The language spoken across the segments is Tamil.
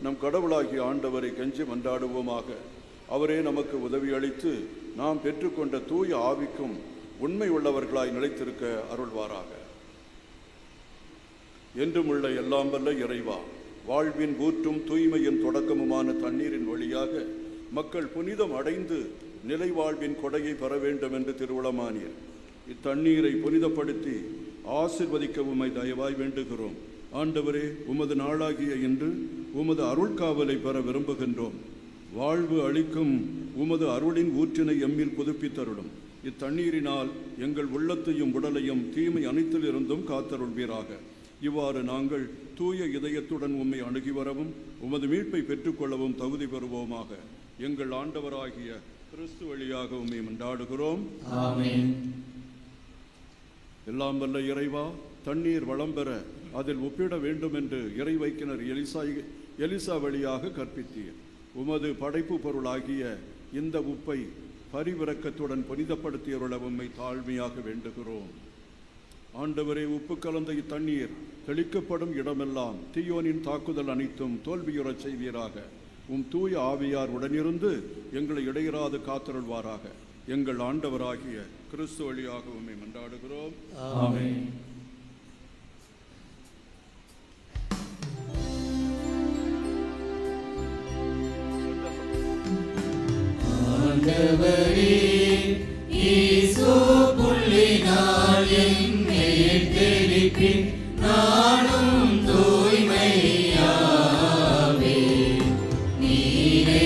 நம் கடவுளாகிய ஆண்டவரை கெஞ்சி மன்றாடுவோமாக. அவரே நமக்கு உதவி அளித்து நாம் பெற்றுக்கொண்ட தூய ஆவிக்கும் உண்மை உள்ளவர்களாய் நிலைத்திருக்க அருள்வாராக. என்றும் உள்ள எல்லாம் வல்ல இறைவா, வாழ்வின் ஊற்றும் தூய்மையின் தொடக்கமுமான தண்ணீரின் வழியாக மக்கள் புனிதம் அடைந்து நிலை வாழ்வின் கொடையை பெற வேண்டும் என்று திருவுளமானீர். இத்தண்ணீரை புனிதப்படுத்தி ஆசிர்வதிக்க உம்மை தயவாய் வேண்டுகிறோம். ஆண்டவரே, உமது நாளாகிய இன்று உமது அருள்காவலை பெற விரும்புகின்றோம். வாழ்வு அளிக்கும் உமது அருளின் ஊற்றினை எம்மில் புதுப்பித்தருளும். இத்தண்ணீரினால் எங்கள் உள்ளத்தையும் உடலையும் தீமை அனைத்திலிருந்தும் காத்தருள்வீராக. இவ்வாறு நாங்கள் தூய இதயத்துடன் உம்மை அணுகி வரவும் உமது மீட்பை பெற்றுக்கொள்ளவும் தகுதி பெறுவோமாக. எங்கள் ஆண்டவராகிய கிறிஸ்து வழியாக உம்மை மன்றாடுகிறோம். ஆமென். எல்லாம் வல்ல இறைவா, தண்ணீர் வளம் பெற அதில் ஒப்பிட வேண்டும் என்று இறைவைக்கினர் எலிசா வழியாக கற்பித்தீர். உமது படைப்பு பொருளாகிய இந்த உப்பை பரிவிரக்கத்துடன் புனிதப்படுத்தியருள உம்மை தாழ்மையாக வேண்டுகிறோம். ஆண்டவரே, உப்பு கலந்த இத்தண்ணீர் தெளிக்கப்படும் இடமெல்லாம் தீயோனின் தாக்குதல் அனைத்தும் தோல்வியுறச் செய்வீராக. உம் தூய ஆவியார் உடனிருந்து எங்களை இடையராது காத்தருள்வாராக. எங்கள் ஆண்டவராகிய கிறிஸ்து வழியாக உம்மை மன்றாடுகிறோம். ஆமென். ஆண்டவரே, இயேசு புள்ளினால் என்னை தெளிப்பின் நானும் தூய்மையாவே. நீரே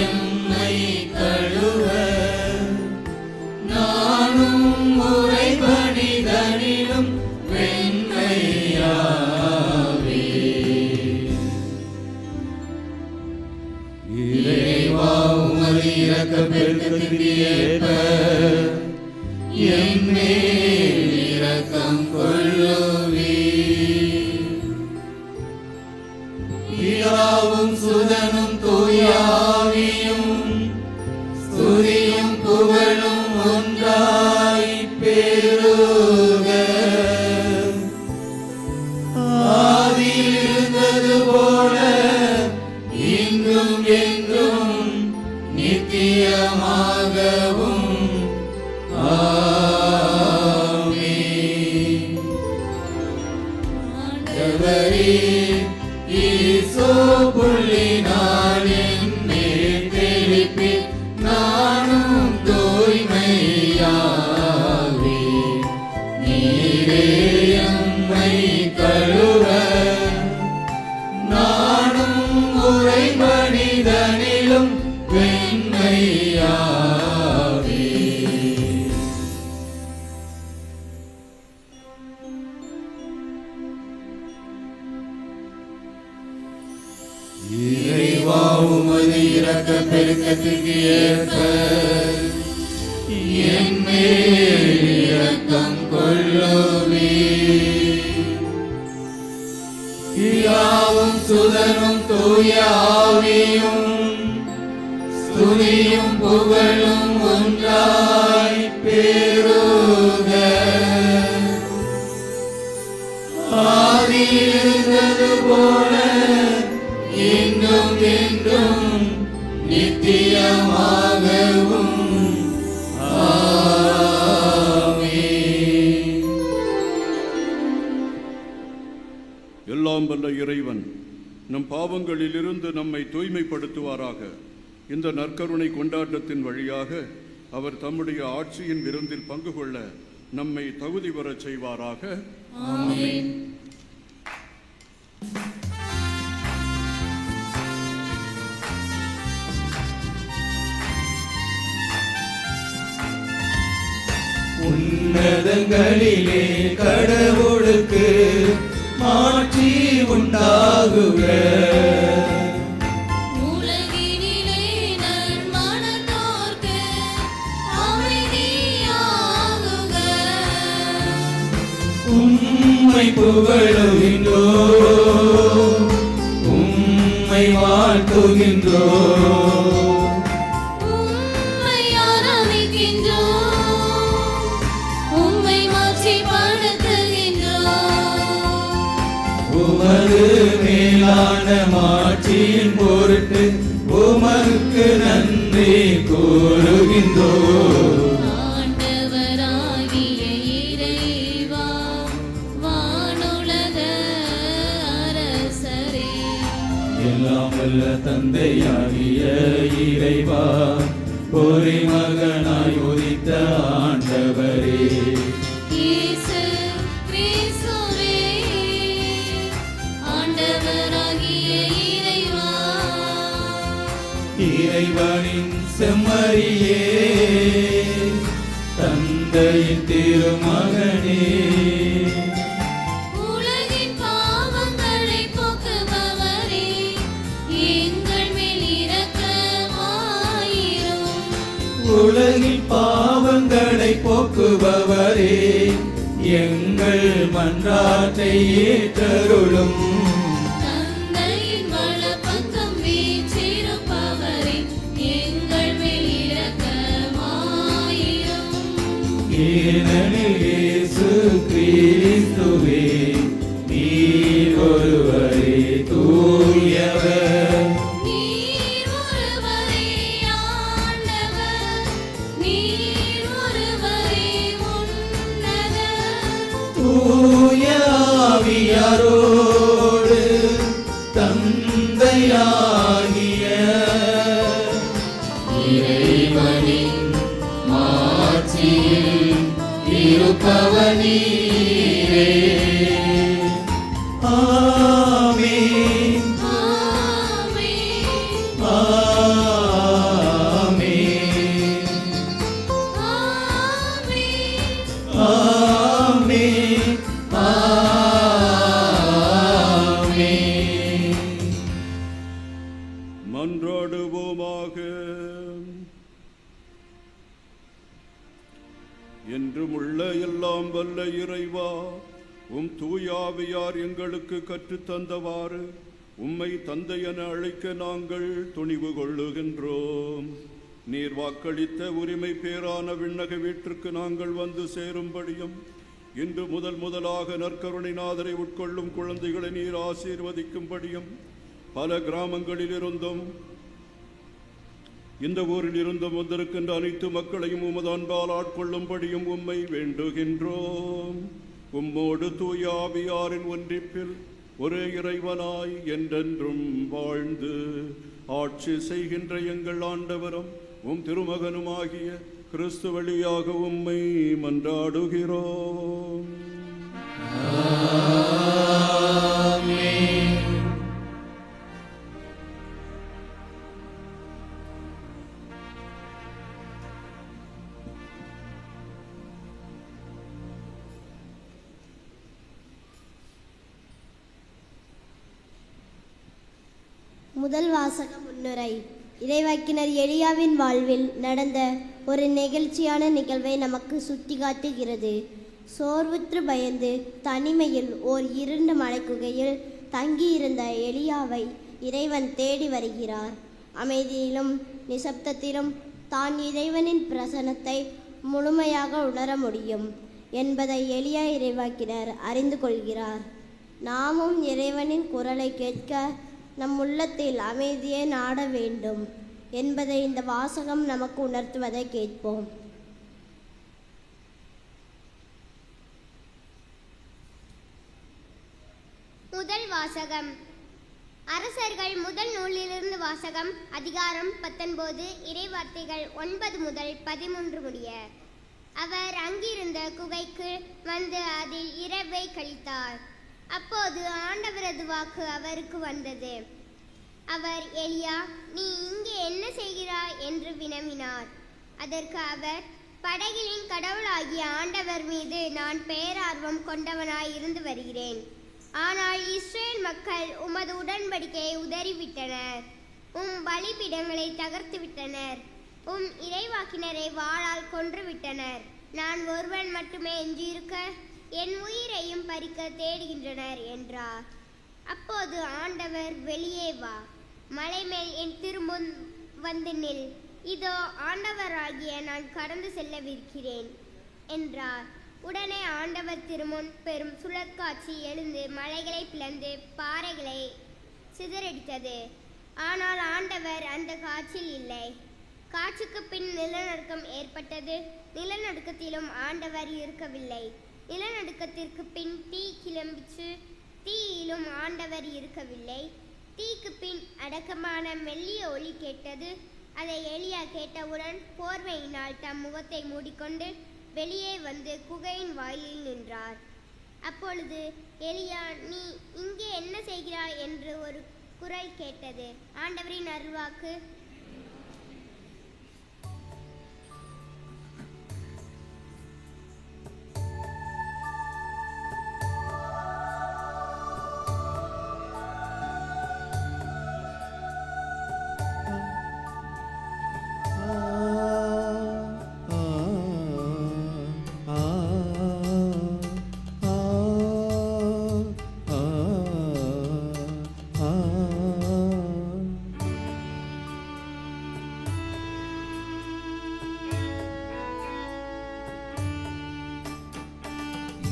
எம்மை கழுவ நானும் உறைபணிதனிலும் வெண்மையாவே. இறைவா, உமது இரக்கப் பெருக்கத்திற்கு ஏற்ப எம்மேல் இரக்கம் கொள்ளுவீர். பிதாவும் சுதனும் தூய ஆவியும் ஸ்துதியும் புகழும் ஒன்றாய் பெருக. ஆதியில் இருந்தது போல இன்றும் என்றும் நித்தியமாகவும் ஆமென். ஆண்டவரே, இயேசு புள்ளினால் என்னைத் தெளிப்பின் நானும் தூய்மையாவே. நீரே எம்மை கழுவ நானும் உறைபணிதனிலும் வெண்மையாவே. இறைவா, உமது இரக்கப் பெருக்கத்திற்கு ஏற்ப எம்மேல் இரக்கம் கொள்ளுவீர். பிதாவும் சுதனும் தூய ஆவியும் ஸ்துதியும் புகழும் ஒன்றாய் பெருக. ஆதியில் இருந்தது போல இன்றும் என்றும் நித்தியமாகவும் ஆமென். எல்லாம் வல்ல இறைவன் நம் பாவங்களிலிருந்து நம்மை தூய்மைப்படுத்துவாராக. இந்த நற்கருணை கொண்டாட்டத்தின் வழியாக அவர் தம்முடைய ஆட்சியின் விருந்தில் பங்கு கொள்ள நம்மை தகுதி பெறச் செய்வாராக. ஆமென். உன்னதங்களிலே கடவுளுக்கு மாட்சி உண்டாகுக. உலகினிலே நன்மனத்தோர்க்கு அமைதியாகுக. உம்மை புகழுகின்றோம், உம்மை வாழ்த்துகின்றோம். உம்மை ஆராதிக்கின்றோம், உம்மை மாட்சிப்படுத்துகின்றோம். உமது உமது மேலான மாட்சியின் பொருட்டு உமக்கு நன்றி கூறுகின்றோம். ஆண்டவராகிய இறைவா, வானுலக அரசரே, எல்லாம் வல்ல தந்தையாகிய இறைவா, ஒரே மகனாய் உதித்த ஆண்டவரே, இயேசு கிறிஸ்துவே, ஆண்டவராகிய இறைவா, இறைவனின் செம்மறியே, தந்தையின் திருமகனே, உலகின் பாவங்களை போக்குபவரே, எங்கள் மேல் இரக்கமாயிரும். உலகின் பாவங்களை போக்குபவரே, எங்கள் மன்றாட்டை ஏற்றருளும். தந்தையின் வலப்பக்கம் வீற்றிருப்பவரே, எங்கள் மேல் இரக்கமாயிரும். ஏனெனில் இயேசு கிறிஸ்துவே, நீர் ஒருவரே தூயவர், நீர் ஒருவரே ஆண்டவர், நீர் ஒருவரே உன்னதர். தூய ஆவியாரோடு தந்தையாகிய இறைவனின் மாட்சியில் இருப்பவர் நீரே. ஆமென். ஆமென். ஆமென். ஆமென். ஆமென். ஆமென். மன்றாடுவோமாக. என்றும் உள்ள எல்லாம் வல்ல இறைவா, உம் தூயாவியார் எங்களுக்கு கற்றுத்தந்தவாறு உம்மை தந்தை என அழைக்க நாங்கள் துணிவு கொள்ளுகின்றோம். நீர் வாக்களித்த உரிமை பேரான விண்ணக வீட்டிற்கு நாங்கள் வந்து சேரும்படியும் இன்று முதலாக நற்கருணைநாதரை உட்கொள்ளும் குழந்தைகளை நீர் ஆசீர்வதிக்கும்படியும் பல கிராமங்களில் இருந்தும் இந்த ஊரில் இருந்தும் வந்திருக்கின்ற அனைத்து மக்களையும் உமது அன்பால் ஆட்கொள்ளும்படியும் உம்மை வேண்டுகின்றோம். உம்மோடு தூய ஆவியாரின் ஒன்றிப்பில் ஒரே இறைவனாய் என்றென்றும் வாழ்ந்து ஆட்சி செய்கின்ற எங்கள் ஆண்டவரும் உம் திருமகனுமாகிய கிறிஸ்து வழியாக உம்மை மன்றாடுகிறோம். முதல் வாசக முன்னுரை. இறைவாக்கினர் எலியாவின் வாழ்வில் நடந்த ஒரு நெகிழ்ச்சியான நிகழ்வை நமக்கு சுட்டிக்காட்டுகிறது. சோர்வுற்று பயந்து தனிமையில் ஓர் இருண்ட மலைக்குகையில் தங்கியிருந்த எலியாவை இறைவன் தேடி வருகிறார். அமைதியிலும் நிசப்தத்திலும் தான் இறைவனின் பிரசன்னத்தை முழுமையாக உணர முடியும் என்பதை எலியா இறைவாக்கினர் அறிந்து கொள்கிறார். நாமும் இறைவனின் குரலை கேட்க நம் உள்ளத்தில் அமைதியை நாட வேண்டும் என்பதை இந்த வாசகம் நமக்கு உணர்த்துவதை கேட்போம். முதல் வாசகம். அரசர்கள் முதல் நூலிலிருந்து வாசகம். அதிகாரம் 19, இறைவார்த்தைகள் 9 முதல் 13 முடிய. அவர் அங்கிருந்த குகைக்கு வந்து அதில் இரவை கழித்தார். அப்போது ஆண்டவரது வாக்கு அவருக்கு வந்தது. அவர், எலியா, நீ இங்கே என்ன செய்கிறாய் என்று வினவினார். அதற்கு அவர், படைகளின் கடவுளாகிய ஆண்டவர் மீது நான் பேரார்வம் கொண்டவனாய் இருந்து வருகிறேன். ஆனால் இஸ்ரேல் மக்கள் உமது உடன்படிக்கையை உதறிவிட்டனர், உம் பலிபீடங்களை தகர்த்து விட்டனர், உம் இறைவாக்கினரை வாளால் கொன்றுவிட்டனர். நான் ஒருவன் மட்டுமே எஞ்சியிருக்க என் உயிரையும் பறிக்க தேடுகின்றனர் என்றார். அப்போது ஆண்டவர், வெளியே வா, மலை மேல் என் திருமுன் வந்து நில், இதோ ஆண்டவராகிய நான் கடந்து செல்லவிருக்கிறேன் என்றார். உடனே ஆண்டவர் திருமுன் பெரும் சுழற்காட்சி எழுந்து மலைகளை பிளந்து பாறைகளை சிதறடித்தது. ஆனால் ஆண்டவர் அந்த காட்சியில் இல்லை. காட்சிக்கு பின் நிலநடுக்கம் ஏற்பட்டது. நிலநடுக்கத்திலும் ஆண்டவர் இருக்கவில்லை. நிலநடுக்கத்திற்கு பின் தீ கிளம்பிச்சு. தீயிலும் ஆண்டவர் இருக்கவில்லை. தீக்கு பின் அடக்கமான மெல்லிய ஒலி கேட்டது. அதை எலியா கேட்டவுடன் போர்வையினால் தம் முகத்தை மூடிக்கொண்டு வெளியே வந்து குகையின் வாயிலில் நின்றார். அப்பொழுது எலியா, நீ இங்கே என்ன செய்கிறாய் என்று ஒரு குரல் கேட்டது. ஆண்டவரின் அருள்வாக்கு.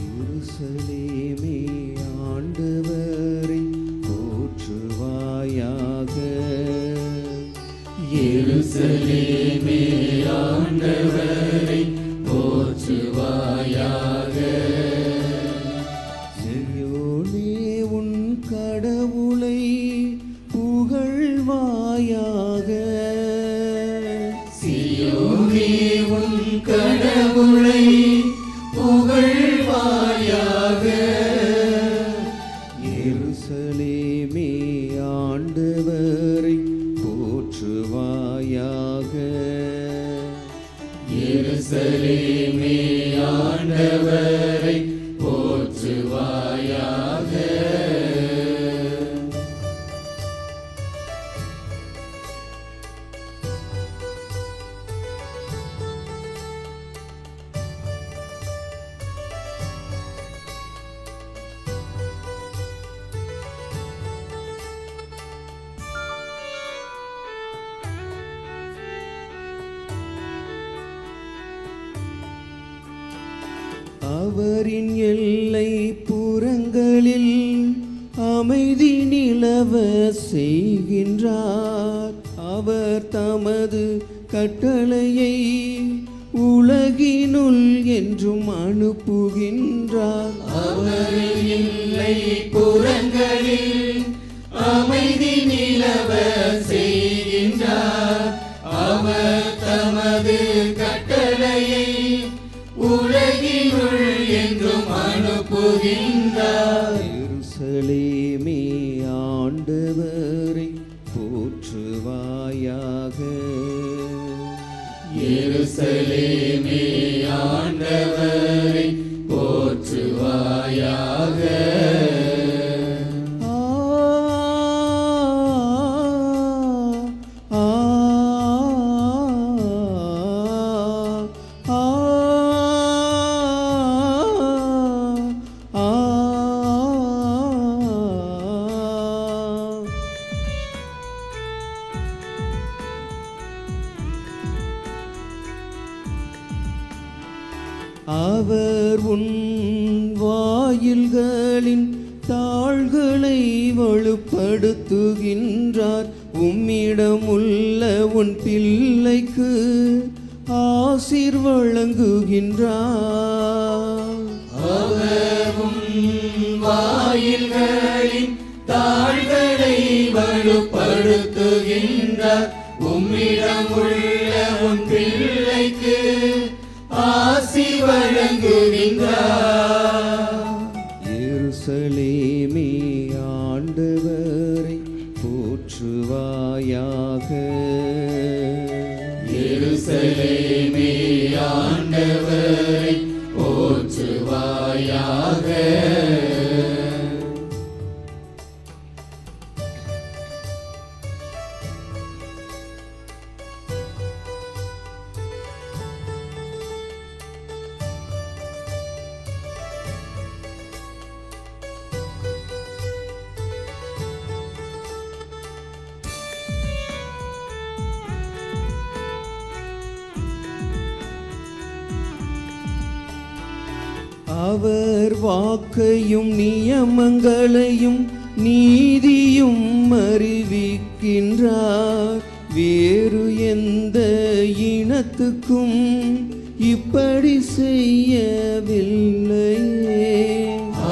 எருசலேமே ஆண்டவரை போற்றுவாயாக. எருசலேமே ஆண்டவரை போற்றுவாயாக. சீயோனே உன் கடவுளை புகழ்வாயாக. சீயோனே உன் கடவுளை புகழ்வாயாக. எருசலேமே ஆண்டவரை போற்றுவாயாக. எருசலேமே ஆண்டவரை போற்றுவாயாக. அவரின் எல்லை புறங்களில் அமைதி நிலவ செய்கின்றார். அவர் தமது கட்டளையை உலகினுள் என்றும் அனுப்புகின்றார். அவரின் எல்லை புறங்களில் அமைதி நிலவ செய்கின்றார். அவர் தமது கட்டளையை உலகினுள் என்றும் அனுப்புகின்றார். எருசலேமே ஆண்டவரை போற்றுவாயாக. எருசலேமே ஆண்டவரை போற்றுவாயாக. அவர் உன் வாயில்களின் தாள்களை வலுப்படுத்துகின்றார். உம்மிடமுள்ள உன் பிள்ளைக்கு ஆசீர் வழங்குகின்றார். அவர் உன் வாயில்களின் தாள்களை வலுப்படுத்துகின்றார். உம்மிடமுள்ள உன் பிள்ளைக்கு ஆசி வழங்குகின்றார். எருசலேமே ஆண்டவரை போற்றுவாயாக. எருசலேமே ஆண்டவரை போற்றுவாயாக. அவர் வாக்கையும் நியமங்களையும் நீதியும் அறிவிக்கின்றார். வேறு எந்த இனத்துக்கும் இப்படி செய்யவில்லையே.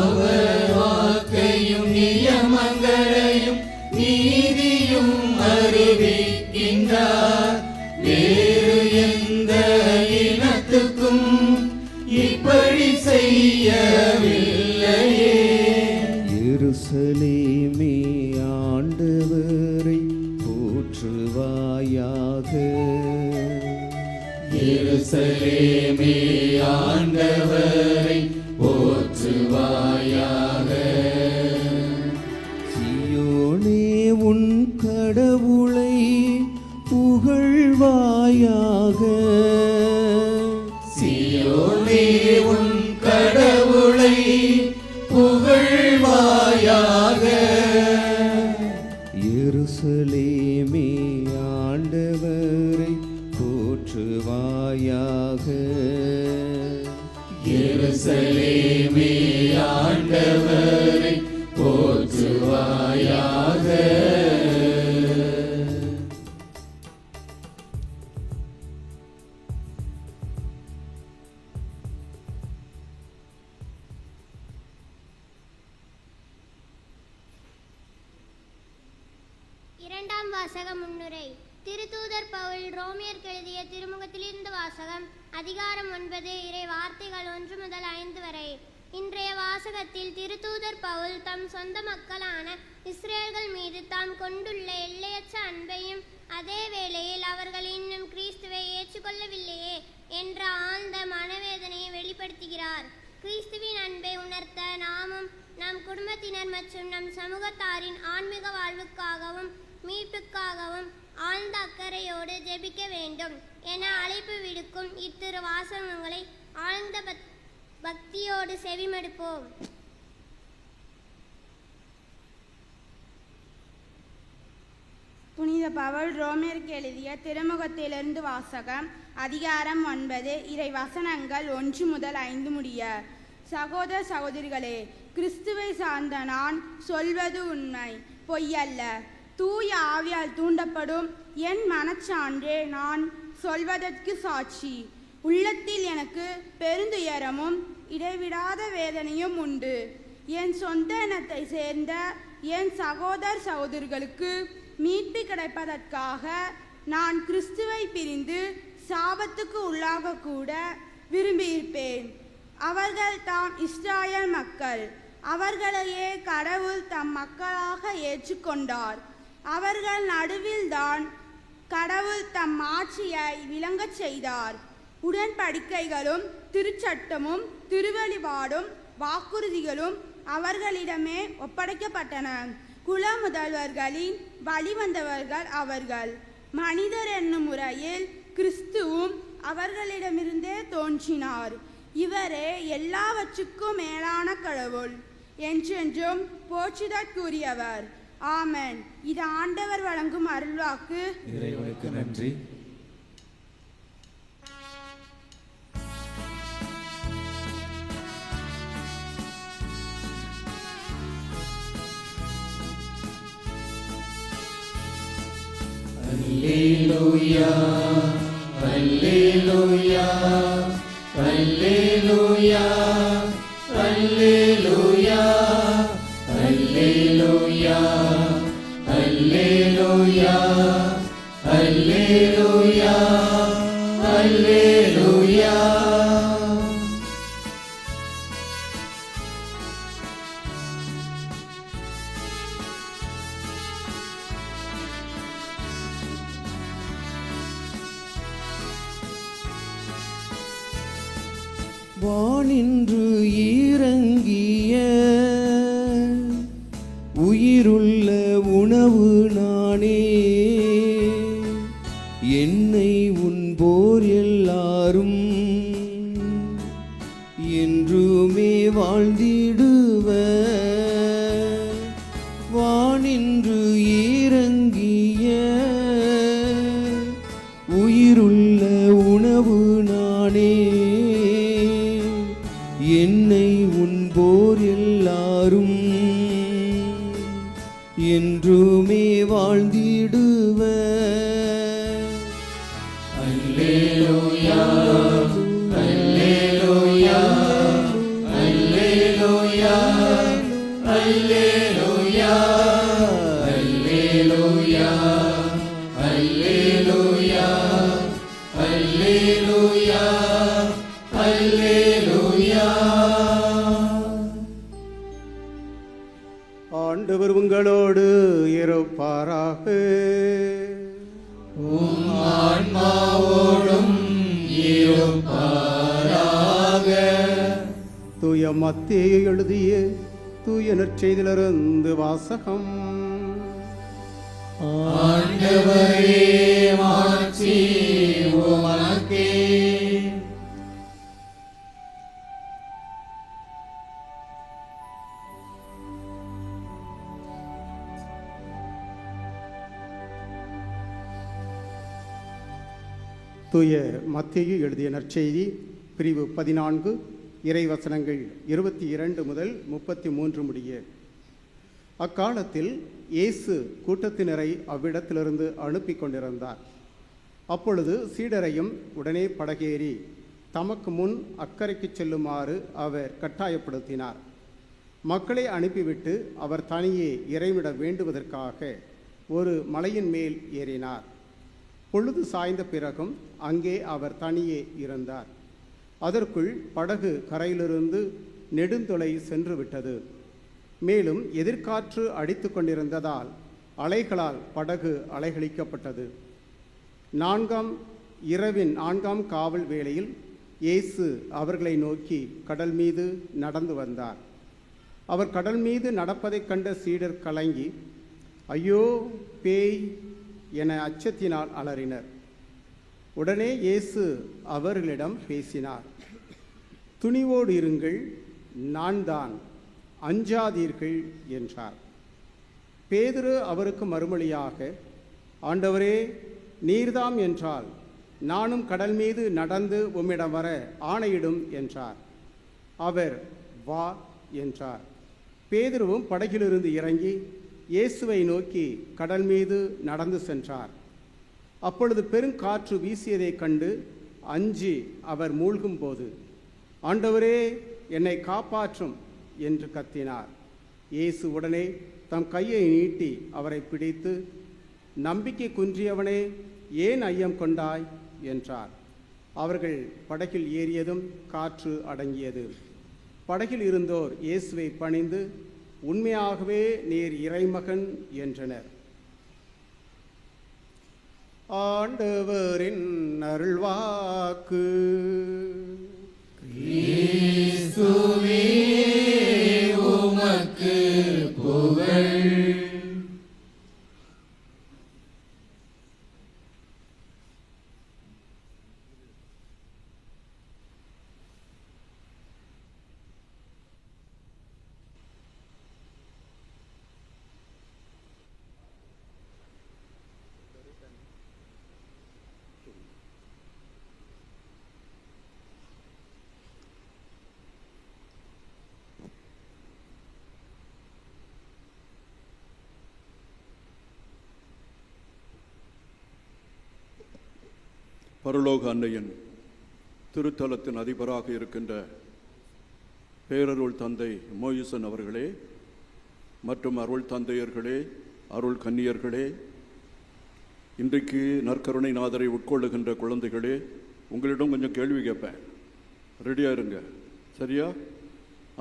அவர் வாக்கையும் நியமங்களையும் நீதியும் அறிவிக்கின்றார். வேறு எந்த இனத்துக்கும் இப்படி செய்யவில்லையே. எருசலேமே ஆண்டவரை போற்றுவாயாக. எருசலேமே ஆண்டவரை போற்றுவாயாக. சியோனே உன் கடவுளை புகழ்வாயாக. சியோனே உன் கடவுளை புகழ்வாயாக. எருசலேமே ஆண்டவரை போற்றுவாயாக. எருசலேமே ஆண்டவரை போற்றுவாயாக. இரண்டாம் வாசக முன்னுரை. திருத்தூதர் பவுல் ரோமியருக்கு எழுதிய திருமுகத்திலிருந்து வாசகம். அதிகாரம் 9, இறை வார்த்தைகள் 1 முதல் 5 வரை. இன்றைய வாசகத்தில் திருத்தூதர் பவுல் தம் சொந்த மக்களான இஸ்ரேல்கள் மீது தாம் கொண்டுள்ள எல்லையற்ற அன்பையும் அதே வேளையில் அவர்கள் இன்னும் கிறிஸ்துவை ஏற்றுக்கொள்ளவில்லையே என்ற ஆழ்ந்த மனவேதனையை வெளிப்படுத்துகிறார். கிறிஸ்துவின் அன்பை உணர்த்த நாமும் நம் குடும்பத்தினர் மற்றும் நம் சமூகத்தாரின் ஆன்மீக வாழ்வுக்காகவும் மீட்புக்காகவும் ஆழ்ந்த அக்கறையோடு ஜெபிக்க வேண்டும் என அழைப்பு விடுக்கும் இத்திரு வாசகங்களை ஆழ்ந்த பக்தியோடு செவிமடுப்போம். புனித பவுல் ரோமியருக்கு எழுதிய திருமுகத்திலிருந்து வாசகம். அதிகாரம் 9, இறை வசனங்கள் 1 முதல் 5 முடிய. சகோதர சகோதரிகளே, கிறிஸ்துவை சார்ந்த நான் சொல்வது உண்மை, பொய்யல்ல. தூய ஆவியால் தூண்டப்படும் என் மனச்சான்றே நான் சொல்வதற்கு சாட்சி. உள்ளத்தில் எனக்கு பெருந்துயரமும் இடைவிடாத வேதனையும் உண்டு. என் சொந்த இனத்தை சேர்ந்த என் சகோதர சகோதரிகளுக்கு மீட்பு கிடைப்பதற்காக நான் கிறிஸ்துவை பிரிந்து சாபத்துக்கு உள்ளாகக்கூட விரும்பியிருப்பேன். அவர்கள் தாம் இஸ்ராயல் மக்கள். அவர்களையே கடவுள் தம் மக்களாக ஏற்றுக்கொண்டார். அவர்கள் நடுவில்தான் கடவுள் தம் ஆட்சியை விளங்கச் செய்தார். உடன்படிக்கைகளும் திருச்சட்டமும் திருவழிபாடும் வாக்குறுதிகளும் அவர்களிடமே ஒப்படைக்கப்பட்டன. குல முதல்வர்களின் வழிவந்தவர்கள் அவர்கள். மனிதர் என்னும் முறையில் கிறிஸ்துவும் அவர்களிடமிருந்தே தோன்றினார். இவரே எல்லாவற்றுக்கும் மேலான கடவுள், என்றென்றும் போற்றுதற்குரியவர். ஆமென். இது ஆண்டவர் வழங்கும் அருள்வாக்கு. இறைவனுக்கு நன்றி. அல்லேலூயா, அல்லேலூயா, அல்லேலூயா, அல்லேலூயா, அல்லேலூயா, அல்லேலூயா, அல்லேலூயா, அல்லேலூயா. வானின்று இறங்கிய உயிருள்ள உணவு நானே. என்னை உண்போர் எல்லாரும் என்றுமே வாழ்ந்திடுவர். வானின்று இறங்கிய உயிருள்ள உணவு நானே. என்னை அல்லேலூயா அல்லேலூயா அல்லேலூயா அல்லேலூயா அல்லேலூயா. ஆண்டவர் உங்களோடு இருப்பாராக. உம் ஆன்மாவோடும் இருப்பாராக. தூய மத்தேயு எழுதிய தூய நற்செய்தியிலிருந்து வாசகம். ஆண்டவரே மாட்சி உமக்கே. தூய மத்தேயு எழுதிய நற்செய்தி பிரிவு 14 இறைவசனங்கள் 22 முதல் 33 முடிய. அக்காலத்தில் இயேசு கூட்டத்தினரை அவ்விடத்திலிருந்து அனுப்பி கொண்டிருந்தார். அப்பொழுது சீடரையும் உடனே படகேறி தமக்கு முன் அக்கறைக்கு செல்லுமாறு அவர் கட்டாயப்படுத்தினார். மக்களை அனுப்பிவிட்டு அவர் தனியே இறைவிட வேண்டுவதற்காக ஒரு மலையின் மேல் ஏறினார். பொழுது சாய்ந்த பிறகும் அங்கே அவர் தனியே இருந்தார். அதற்குள் படகு கரையிலிருந்து நெடுந்தொலை சென்று விட்டது. மேலும் எதிர்காற்று அடித்து கொண்டிருந்ததால் அலைகளால் படகு அலைகழிக்கப்பட்டது. இரவின் 4ஆம் காவல் வேளையில் இயேசு அவர்களை நோக்கி கடல் மீது நடந்து வந்தார். அவர் கடல் மீது நடப்பதைக் கண்ட சீடர் கலங்கி, ஐயோ பேய் என அச்சத்தினால் அலறினர். உடனே இயேசு அவர்களிடம் பேசினார். துணிவோடு இருங்கள், நான் தான், அஞ்சாதீர்கள் என்றார். பேதுரு அவருக்கு மறுமொழியாக, ஆண்டவரே, நீர்தாம் என்றால் நானும் கடல் மீது நடந்து உம்மிடம் வர ஆணையிடும் என்றார். அவர் வா என்றார். பேதுருவும் படகிலிருந்து இறங்கி இயேசுவை நோக்கி கடல் மீது நடந்து சென்றார். அப்பொழுது பெருங்காற்று வீசியதைக் கண்டு அஞ்சி அவர் மூழ்கும் போது, ஆண்டவரே, என்னை காப்பாற்றும் என்று கத்தினார். இயேசு உடனே தம் கையை நீட்டி அவரை பிடித்து, நம்பிக்கை குன்றியவனே, ஏன் ஐயம் கொண்டாய் என்றார். அவர்கள் படகில் ஏறியதும் காற்று அடங்கியது. படகில் இருந்தோர் இயேசுவை பணிந்து, உண்மையாகவே நீர் இறைமகன் என்றனர். ஆண்டவரின் அருள்வாக்கு. கிறிஸ்துவே உமக்கு புகழ். பரலோக அன்னையின் திருத்தலத்தின் அதிபராக இருக்கின்ற பேரருள் தந்தை மோயிசன் அவர்களே மற்றும் அருள் தந்தையர்களே, அருள் கன்னியர்களே, இன்றைக்கு நற்கருணை நாதரை உட்கொள்ளுகின்ற குழந்தைகளே, உங்களிடம் கொஞ்சம் கேள்வி கேட்பேன், ரெடியாக இருங்க, சரியா?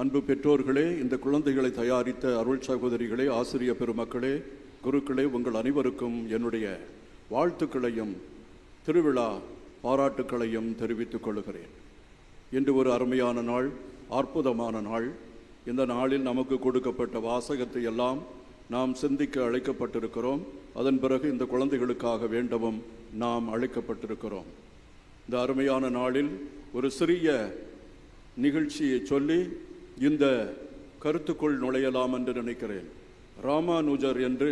அன்பு பெற்றோர்களே, இந்த குழந்தைகளை தயாரித்த அருள் சகோதரிகளே, ஆசிரிய பெருமக்களே, குருக்களே, உங்கள் அனைவருக்கும் என்னுடைய வாழ்த்துக்களையும் திருவிழா பாராட்டுக்களையும் தெரிவித்துக் கொள்கிறேன். இன்று ஒரு அருமையான நாள், அற்புதமான நாள். இந்த நாளில் நமக்கு கொடுக்கப்பட்ட வாசகத்தை எல்லாம் நாம் சிந்திக்க அழைக்கப்பட்டிருக்கிறோம். அதன் பிறகு இந்த குழந்தைகளுக்காக வேண்டவும் நாம் அழைக்கப்பட்டிருக்கிறோம். இந்த அருமையான நாளில் ஒரு சிறிய நிகழ்ச்சியை சொல்லி இந்த கருத்துக்குள் நுழையலாம் என்று நினைக்கிறேன். ராமானுஜர் என்று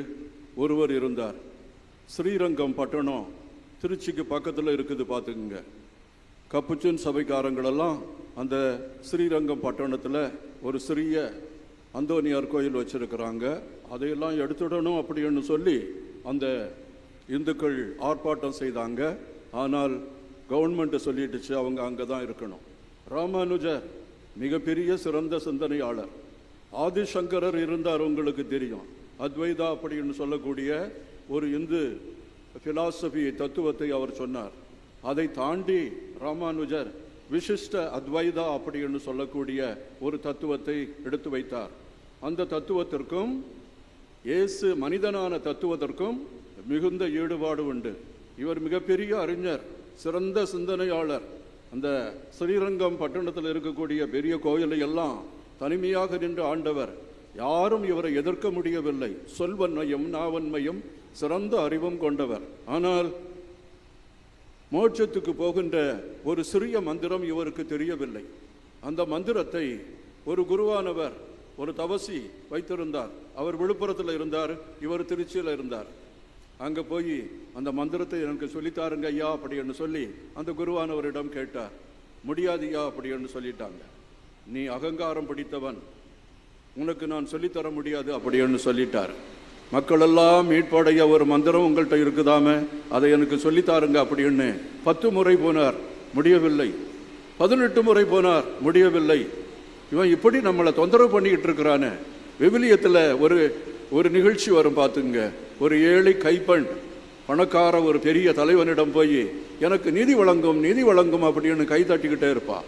ஒருவர் இருந்தார். ஸ்ரீரங்கம் பட்டணம் திருச்சிக்கு பக்கத்தில் இருக்குது, பார்த்துக்குங்க. கப்புச்சின் சபைக்காரங்களெல்லாம் அந்த ஸ்ரீரங்கம் பட்டணத்தில் ஒரு சிறிய அந்தோனியார் கோயில் வச்சுருக்கிறாங்க. அதையெல்லாம் எடுத்துடணும் அப்படின்னு சொல்லி அந்த இந்துக்கள் ஆர்ப்பாட்டம் செய்தாங்க. ஆனால் கவர்மெண்ட்டு சொல்லிட்டுச்சு அவங்க அங்கே தான் இருக்கணும். ராமானுஜர் மிகப்பெரிய சிறந்த சிந்தனையாளர். ஆதிசங்கரர் இருந்தார், உங்களுக்கு தெரியும். அத்வைதா அப்படின்னு சொல்லக்கூடிய ஒரு இந்து பிலாசபி தத்துவத்தை அவர் சொன்னார். அதை தாண்டி ராமானுஜர் விசிஷ்ட அத்வைதா அப்படின்னு சொல்லக்கூடிய ஒரு தத்துவத்தை எடுத்து வைத்தார். அந்த தத்துவத்திற்கும் இயேசு மனிதனான தத்துவத்திற்கும் மிகுந்த ஈடுபாடு உண்டு. இவர் மிகப்பெரிய அறிஞர், சிறந்த சிந்தனையாளர். அந்த ஸ்ரீரங்கம் பட்டணத்தில் இருக்கக்கூடிய பெரிய கோயிலை எல்லாம் தனிமையாக நின்று ஆண்டவர். யாரும் இவரை எதிர்க்க முடியவில்லை. சொல்வன்மையும் நாவன்மையும் சிறந்த அறிவும் கொண்டவர். ஆனால் மோட்சத்துக்கு போகின்ற ஒரு சிறிய மந்திரம் இவருக்கு தெரியவில்லை. அந்த மந்திரத்தை ஒரு குருவானவர், ஒரு தவசி வைத்திருந்தார். அவர் விழுப்புரத்தில் இருந்தார், இவர் திருச்சியில் இருந்தார். அங்கே போய் அந்த மந்திரத்தை எனக்கு சொல்லித்தாருங்க ஐயா அப்படின்னு சொல்லி அந்த குருவானவரிடம் கேட்டார். முடியாதியா அப்படின்னு சொல்லிட்டாங்க. நீ அகங்காரம் பிடித்தவன், உனக்கு நான் சொல்லித்தர முடியாது அப்படின்னு சொல்லிட்டார். மக்களெல்லாம் மீட்படைய ஒரு மந்திரம் உங்கள்கிட்ட இருக்குதாமே, அதை எனக்கு சொல்லித்தாருங்க அப்படின்னு 10 முறை போனார், முடியவில்லை. 18 முறை போனார், முடியவில்லை. இவன் இப்படி நம்மளை தொந்தரவு பண்ணிக்கிட்டு இருக்கிறானே. விவிலியத்தில் ஒரு நிகழ்ச்சி வரும் பார்த்துங்க. ஒரு ஏழை கைப்பெண் பணக்கார ஒரு பெரிய தலைவனிடம் போய் எனக்கு நீதி வழங்கும் நீதி வழங்கும் அப்படின்னு கை தட்டிக்கிட்டே இருப்பா.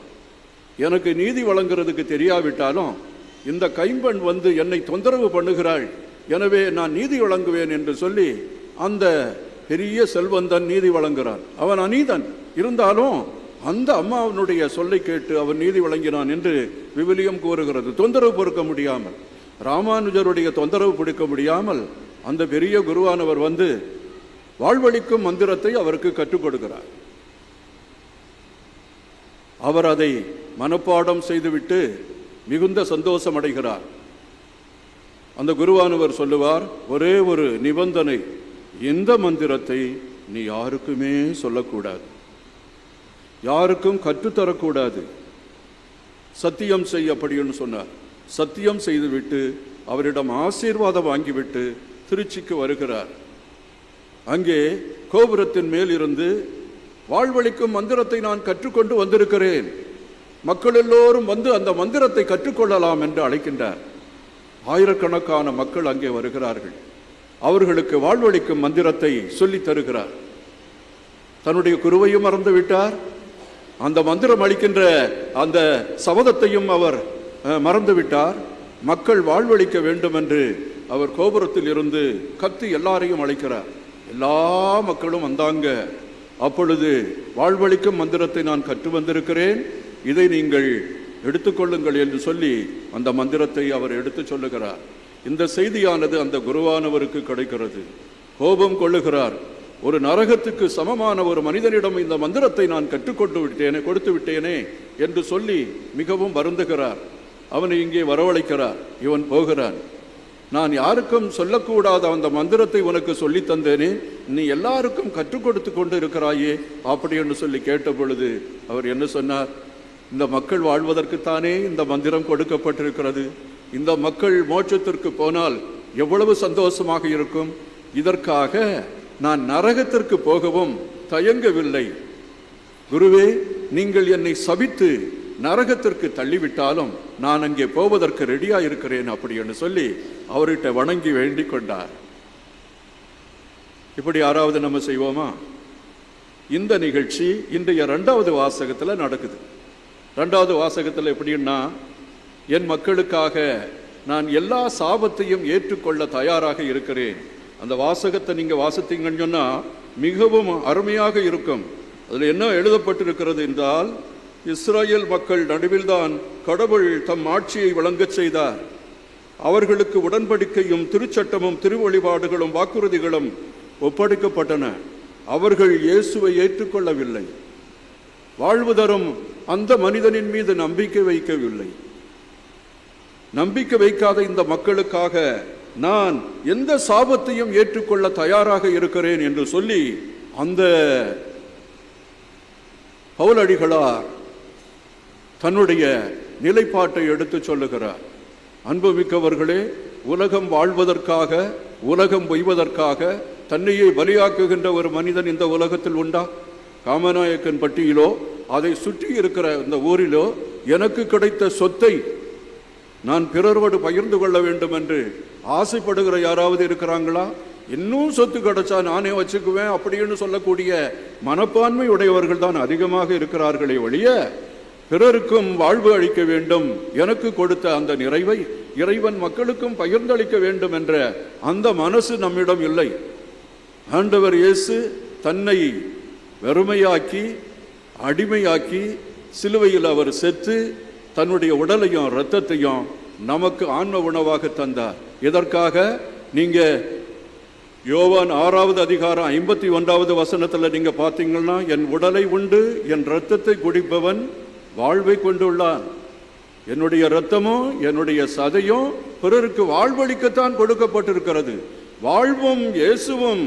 எனக்கு நீதி வழங்குறதுக்கு தெரியாவிட்டாலும் இந்த கைம்பெண் வந்து என்னை தொந்தரவு பண்ணுகிறாள், எனவே நான் நீதி வழங்குவேன் என்று சொல்லி அந்த பெரிய செல்வந்தன் நீதி வழங்குகிறான். அவன் அநீதன் இருந்தாலும் அந்த அம்மாவனுடைய சொல்லை கேட்டு அவன் நீதி வழங்கினான் என்று விவிலியம் கூறுகிறது. தொந்தரவு பொறுக்க முடியாமல், ராமானுஜருடைய தொந்தரவு பிடிக்க முடியாமல் அந்த பெரிய குருவானவர் வந்து வாழ்வழிக்கும் மந்திரத்தை அவருக்கு கற்றுக் கொடுக்கிறார். அவர் அதை மனப்பாடம் செய்துவிட்டு மிகுந்த சந்தோஷம் அடைகிறார். அந்த குருவானவர் சொல்லுவார், ஒரே ஒரு நிபந்தனை, இந்த மந்திரத்தை நீ யாருக்குமே சொல்லக்கூடாது, யாருக்கும் கற்றுத்தரக்கூடாது, சத்தியம் செய் அப்படின்னு சொன்னார். சத்தியம் செய்துவிட்டு அவரிடம் ஆசீர்வாதம் வாங்கிவிட்டு திருச்சிக்கு வருகிறார். அங்கே கோபுரத்தின் மேல் இருந்து வாழ்வழிக்கும் மந்திரத்தை நான் கற்றுக்கொண்டு வந்திருக்கிறேன், மக்கள் எல்லோரும் வந்து அந்த மந்திரத்தை கற்றுக்கொள்ளலாம் என்று அழைக்கின்றார். ஆயிரக்கணக்கான மக்கள் அங்கே வருகிறார்கள். அவர்களுக்கு வாழ்வழிக்கும் மந்திரத்தை சொல்லித் தருகிறார். தன்னுடைய குருவையும் மறந்து விட்டார், அந்த மந்திரம் அளிக்கின்ற அந்த சபதத்தையும் அவர் மறந்துவிட்டார். மக்கள் வாழ்வழிக்க வேண்டும் என்று அவர் கோபுரத்தில் இருந்து கத்தி எல்லாரையும் அழைக்கிறார். எல்லா மக்களும் வந்தாங்க. அப்பொழுது வாழ்வழிக்கும் மந்திரத்தை நான் கற்று வந்திருக்கிறேன், இதை நீங்கள் எடுத்துக்கொள்ளுங்கள் என்று சொல்லி அந்த மந்திரத்தை அவர் எடுத்து சொல்லுகிறார். இந்த செய்தியானது அந்த குருவானவருக்கு கிடைக்கிறது. கோபம் கொள்ளுகிறார். ஒரு நரகத்துக்கு சமமான ஒரு மனிதனிடம் இந்த மந்திரத்தை நான் கொடுத்து விட்டேனே என்று சொல்லி மிகவும் வருந்துகிறார். அவனை இங்கே வரவழைக்கிறார். இவன் போகிறான். நான் யாருக்கும் சொல்லக்கூடாத அந்த மந்திரத்தை உனக்கு சொல்லி தந்தேனே, நீ எல்லாருக்கும் கற்றுக் கொடுத்து கொண்டு இருக்கிறாயே அப்படி என்று சொல்லி கேட்ட பொழுது அவர் என்ன சொன்னார்? இந்த மக்கள் வாழ்வதற்குத்தானே இந்த மந்திரம் கொடுக்கப்பட்டிருக்கிறது. இந்த மக்கள் மோட்சத்திற்கு போனால் எவ்வளவு சந்தோஷமாக இருக்கும். இதற்காக நான் நரகத்திற்கு போகவும் தயங்கவில்லை. குருவே, நீங்கள் என்னை சபித்து நரகத்திற்கு தள்ளிவிட்டாலும் நான் அங்கே போவதற்கு ரெடியா இருக்கிறேன் அப்படி என்று சொல்லி அவர்கிட்ட வணங்கி வேண்டிக் கொண்டார். இப்படி யாராவது நம்ம செய்வோமா? இந்த நிகழ்ச்சி இன்றைய 2வது வாசகத்தில் நடக்குது. 2வது வாசகத்தில் எப்படின்னா, என் மக்களுக்காக நான் எல்லா சாபத்தையும் ஏற்றுக்கொள்ள தயாராக இருக்கிறேன். அந்த வாசகத்தை நீங்க வாசித்தீங்கன்னு சொன்னா மிகவும் அருமையாக இருக்கும். அதில் என்ன எழுதப்பட்டிருக்கிறது என்றால், இஸ்ரேல் மக்கள் நடுவில்தான் கடவுள் தம் ஆட்சியை வழங்கச் செய்தார். அவர்களுக்கு உடன்படிக்கையும் திருச்சட்டமும் திருவழிபாடுகளும் வாக்குறுதிகளும் ஒப்படைக்கப்பட்டன. அவர்கள் இயேசுவை ஏற்றுக்கொள்ளவில்லை. வாழ்வு தரும் அந்த மனிதனின் மீது நம்பிக்கை வைக்கவில்லை. நம்பிக்கை வைக்காத இந்த மக்களுக்காக நான் எந்த சாபத்தையும் ஏற்றுக்கொள்ள தயாராக இருக்கிறேன் என்று சொல்லி அந்த பவுலடிகளார் தன்னுடைய நிலைப்பாட்டை எடுத்து சொல்லுகிறார். அன்புமிக்கவர்களே, உலகம் வாழ்வதற்காக, உலகம் பொய்வதற்காக தன்னையே பலியாக்குகின்ற ஒரு மனிதன் இந்த உலகத்தில் உண்டா? காமநாயக்கன் பட்டியிலோ அதை சுற்றி இருக்கிற இந்த ஊரிலோ எனக்கு கிடைத்த சொத்தை நான் பிறரோடு பகிர்ந்து கொள்ள வேண்டும் என்று ஆசைப்படுகிற யாராவது இருக்கிறாங்களா? இன்னும் சொத்து கிடைச்சா நானே வச்சுக்குவேன் அப்படின்னு சொல்லக்கூடிய மனப்பான்மை உடையவர்கள் தான் அதிகமாக இருக்கிறார்களே ஒழிய, பிறருக்கும் வாழ்வு அளிக்க வேண்டும், எனக்கு கொடுத்த அந்த நிறைவை இறைவன் மக்களுக்கும் பகிர்ந்தளிக்க வேண்டும் என்ற அந்த மனசு நம்மிடம் இல்லை. ஆண்டவர் இயேசு தன்னை வெறுமையாக்கி அடிமையாக்கி சிலுவையில் அவர் செத்து தன்னுடைய உடலையும் இரத்தத்தையும் நமக்கு ஆன்ம உணவாக தந்தார். இதற்காக நீங்க யோவான் 6வது அதிகாரம் 51வது வசனத்தில் நீங்க பார்த்தீங்கன்னா, என் உடலை உண்டு என் இரத்தத்தை குடிப்பவன் வாழ்வை கொண்டுள்ளான். என்னுடைய இரத்தமும் என்னுடைய சதையும் பிறருக்கு வாழ்வளிக்கத்தான் கொடுக்கப்பட்டிருக்கிறது. வாழ்வும் இயேசுவும்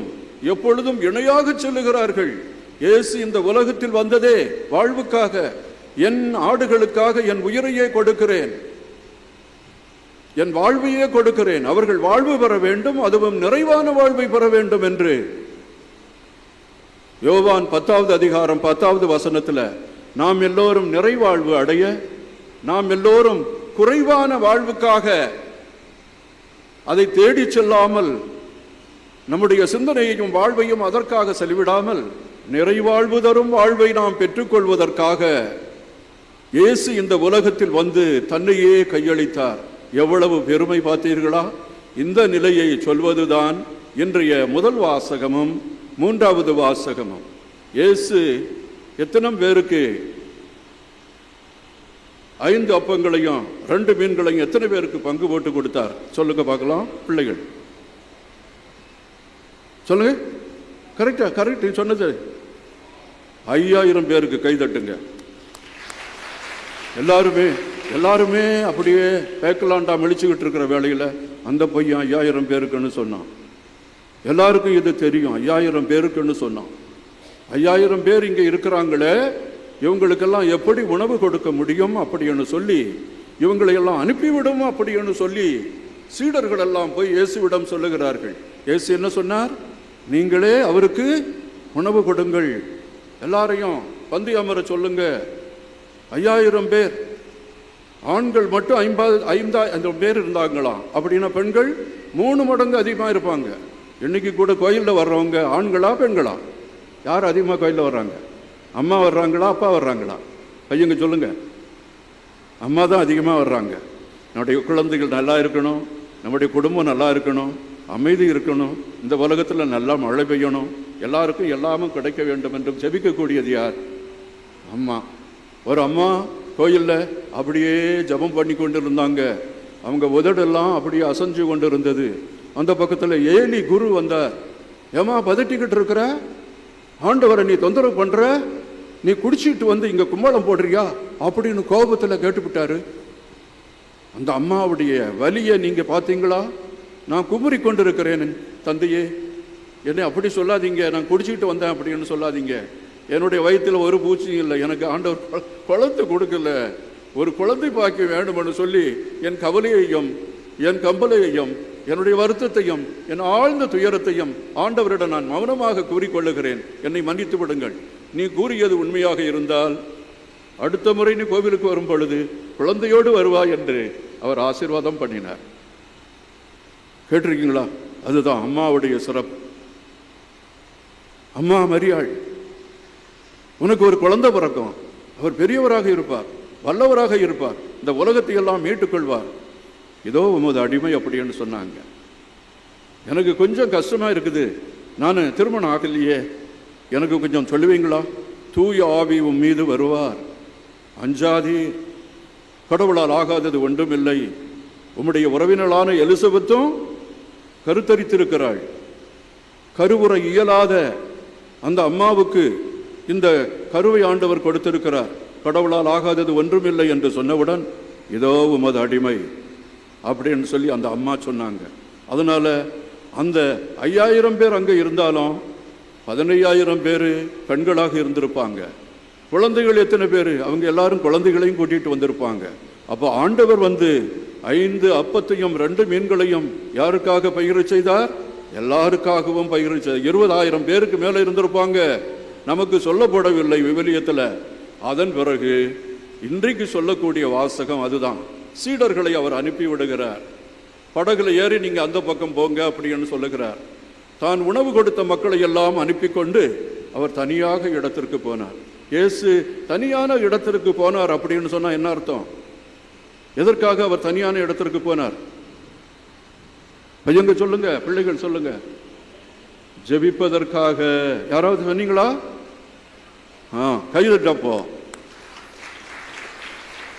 எப்பொழுதும் இணையாக செல்லுகிறார்கள். இயேசு இந்த உலகத்தில் வந்ததே வாழ்வுக்காக. என் ஆடுகளுக்காக என் உயிரையே கொடுக்கிறேன், என் வாழ்வையே கொடுக்கிறேன், அவர்கள் வாழ்வு பெற வேண்டும், அதுவும் நிறைவான வாழ்வை பெற வேண்டும் என்று யோவான் 10வது அதிகாரம் 10வது வசனத்தில் நாம் எல்லோரும் நிறைவாழ்வு அடைய, நாம் எல்லோரும் குறைவான வாழ்வுக்காக அதை தேடி செல்லாமல், நம்முடைய சிந்தனையையும் வாழ்வையும் அதற்காக செலவிடாமல் நிறைவாழ்வு தரும் வாழ்வை நாம் பெற்றுக்கொள்வதற்காக இயேசு இந்த உலகத்தில் வந்து தன்னையே கையளித்தார். எவ்வளவு பெருமை பார்த்தீர்களா? இந்த நிலையை சொல்வதுதான் இன்றைய முதல் வாசகமும் 3வது வாசகமும். இயேசு எத்தனை பேருக்கு 5 அப்பங்களையும் 2 மீன்களையும் எத்தனை பேருக்கு பங்கு போட்டு கொடுத்தார்? சொல்லுங்க பார்க்கலாம். பிள்ளைகள் சொல்லுங்க. கரெக்டா? கரெக்ட் சொன்னது. 5000 பேருக்கு கை தட்டுங்க. எல்லாருமே அப்படியே பேக்கலாண்டா மெளிச்சுக்கிட்டு இருக்கிற வேலையில் அந்த பையன் 5000 பேருக்குன்னு சொன்னான். எல்லாருக்கும் இது தெரியும், 5000 பேருக்குன்னு சொன்னான். 5000 பேர் இங்கே இருக்கிறாங்களே, இவங்களுக்கெல்லாம் எப்படி உணவு கொடுக்க முடியும் அப்படின்னு சொல்லி இவங்களையெல்லாம் அனுப்பிவிடும் அப்படின்னு சொல்லி சீடர்கள் எல்லாம் போய் இயேசுவிடம் சொல்லுகிறார்கள். இயேசு என்ன சொன்னார்? நீங்களே அவருக்கு உணவு கொடுங்கள், எல்லாரையும் பந்தி அமர சொல்லுங்க. 5000 பேர், ஆண்கள் மட்டும் 5000 பேர் இருந்தாங்களாம். அப்படின்னா பெண்கள் 3 மடங்கு அதிகமாக இருப்பாங்க. இன்னைக்கு கூட கோயிலில் வர்றவங்க ஆண்களா பெண்களா? யார் அதிகமாக கோயிலில் வர்றாங்க? அம்மா வர்றாங்களா அப்பா வர்றாங்களா? பையங்க சொல்லுங்க. அம்மா தான் அதிகமாக வர்றாங்க. நம்முடைய குழந்தைகள் நல்லா இருக்கணும், நம்முடைய குடும்பம் நல்லா இருக்கணும், அமைதி இருக்கணும், இந்த உலகத்தில் நல்லா மழை பெய்யணும், எல்லாருக்கும் எல்லாமும் கிடைக்க வேண்டும் என்று ஜெபிக்கக்கூடியது யார்? அம்மா. ஒரு அம்மா கோயிலில் அப்படியே ஜபம் பண்ணி கொண்டு இருந்தாங்க. அவங்க உதடெல்லாம் அப்படியே அசைஞ்சு கொண்டு இருந்தது. அந்த பக்கத்தில் ஏலி குரு வந்தார். ஏமா பதட்டிக்கிட்டு இருக்கிற? ஆண்டவரை நீ தொந்தரவு பண்ணுற, நீ குடிச்சிட்டு வந்து இங்கே கும்பலம் போடுறியா அப்படின்னு கோபத்தில் கேட்டுவிட்டாரு. அந்த அம்மாவுடைய வலியை நீங்கள் பார்த்தீங்களா? நான் குமுறி கொண்டு இருக்கிறேன் தந்தையே, என்னை அப்படி சொல்லாதீங்க, நான் குடிச்சிட்டு வந்தேன் அப்படின்னு சொல்லாதீங்க. என்னுடைய வயிற்றில் ஒரு பூச்சியும் இல்லை, எனக்கு ஆண்டவர் குழந்தை கொடுக்கல, ஒரு குழந்தை பாக்கி வேண்டும்னு சொல்லி என் கவலையையும் என் கம்பலையையும் என்னுடைய வருத்தத்தையும் என் ஆழ்ந்த துயரத்தையும் ஆண்டவரிடம் நான் மௌனமாக கூறிக்கொள்ளுகிறேன், என்னை மன்னித்து விடுங்கள். நீ கூறியது உண்மையாக இருந்தால் அடுத்த முறை நீ கோவிலுக்கு வரும் பொழுது குழந்தையோடு வருவாய் என்று அவர் ஆசீர்வாதம் பண்ணினார். கேட்டிருக்கீங்களா? அதுதான் அம்மாவுடைய சிறப்பு. அம்மா மரியாள், உனக்கு ஒரு குழந்தை பிறக்கும், அவர் பெரியவராக இருப்பார், வல்லவராக இருப்பார், இந்த உலகத்தை எல்லாம் மீட்டுக்கொள்வார், இதோ உமது அடிமை அப்படின்னு சொன்னாங்க. எனக்கு கொஞ்சம் கஷ்டமா இருக்குது, நான் திருமணம் ஆகலையே, எனக்கு கொஞ்சம் சொல்லுவீங்களா? தூய ஆவி உன் மீது வருவார், அஞ்சாதி, கடவுளால் ஆகாதது ஒன்றுமில்லை. உம்முடைய உறவினரான எலிசபெத்தும் கருத்தரித்திருக்கிறாள். கருவுற இயலாத அந்த அம்மாவுக்கு இந்த கருவை ஆண்டவர் கொடுத்திருக்கிறார். கடவுளால் ஆகாதது ஒன்றுமில்லை என்று சொன்னவுடன் இதோ உமது அடிமை அப்படின்னு சொல்லி அந்த அம்மா சொன்னாங்க. அதனால அந்த 5000 பேர் அங்கே இருந்தாலும் 15000 பேர் பெண்களாக இருந்திருப்பாங்க. குழந்தைகள் எத்தனை பேர்? அவங்க எல்லாரும் குழந்தைகளையும் கூட்டிகிட்டு வந்திருப்பாங்க. அப்போ ஆண்டவர் வந்து 5 அப்பத்தையும் 2 மீன்களையும் யாருக்காக பகிர செய்தார்? எல்லாருக்காகவும் பகிர செய்தார். 20000 பேருக்கு மேலே இருந்திருப்பாங்க. நமக்கு சொல்லப்படவில்லை விவிலியத்தில். அதன் பிறகு இன்றைக்கு சொல்லக்கூடிய வாசகம் அதுதான். சீடர்களை அவர் அனுப்பி விடுகிறார். படகுல ஏறி நீங்க அந்த பக்கம் போங்க அப்படின்னு சொல்லுகிறார். தான் உணவு கொடுத்த மக்களை எல்லாம் அனுப்பி கொண்டு அவர் தனியாக இடத்திற்கு போனார். இயேசு தனியான இடத்திற்கு போனார் அப்படின்னு சொன்னா என்ன அர்த்தம்? எதற்காக அவர் தனியான இடத்திற்கு போனார்? பையங்க சொல்லுங்க, பிள்ளைகள் சொல்லுங்க. ஜெபிப்பதற்காக. யாராவது சொன்னீங்களா? கைதட்டப்போ.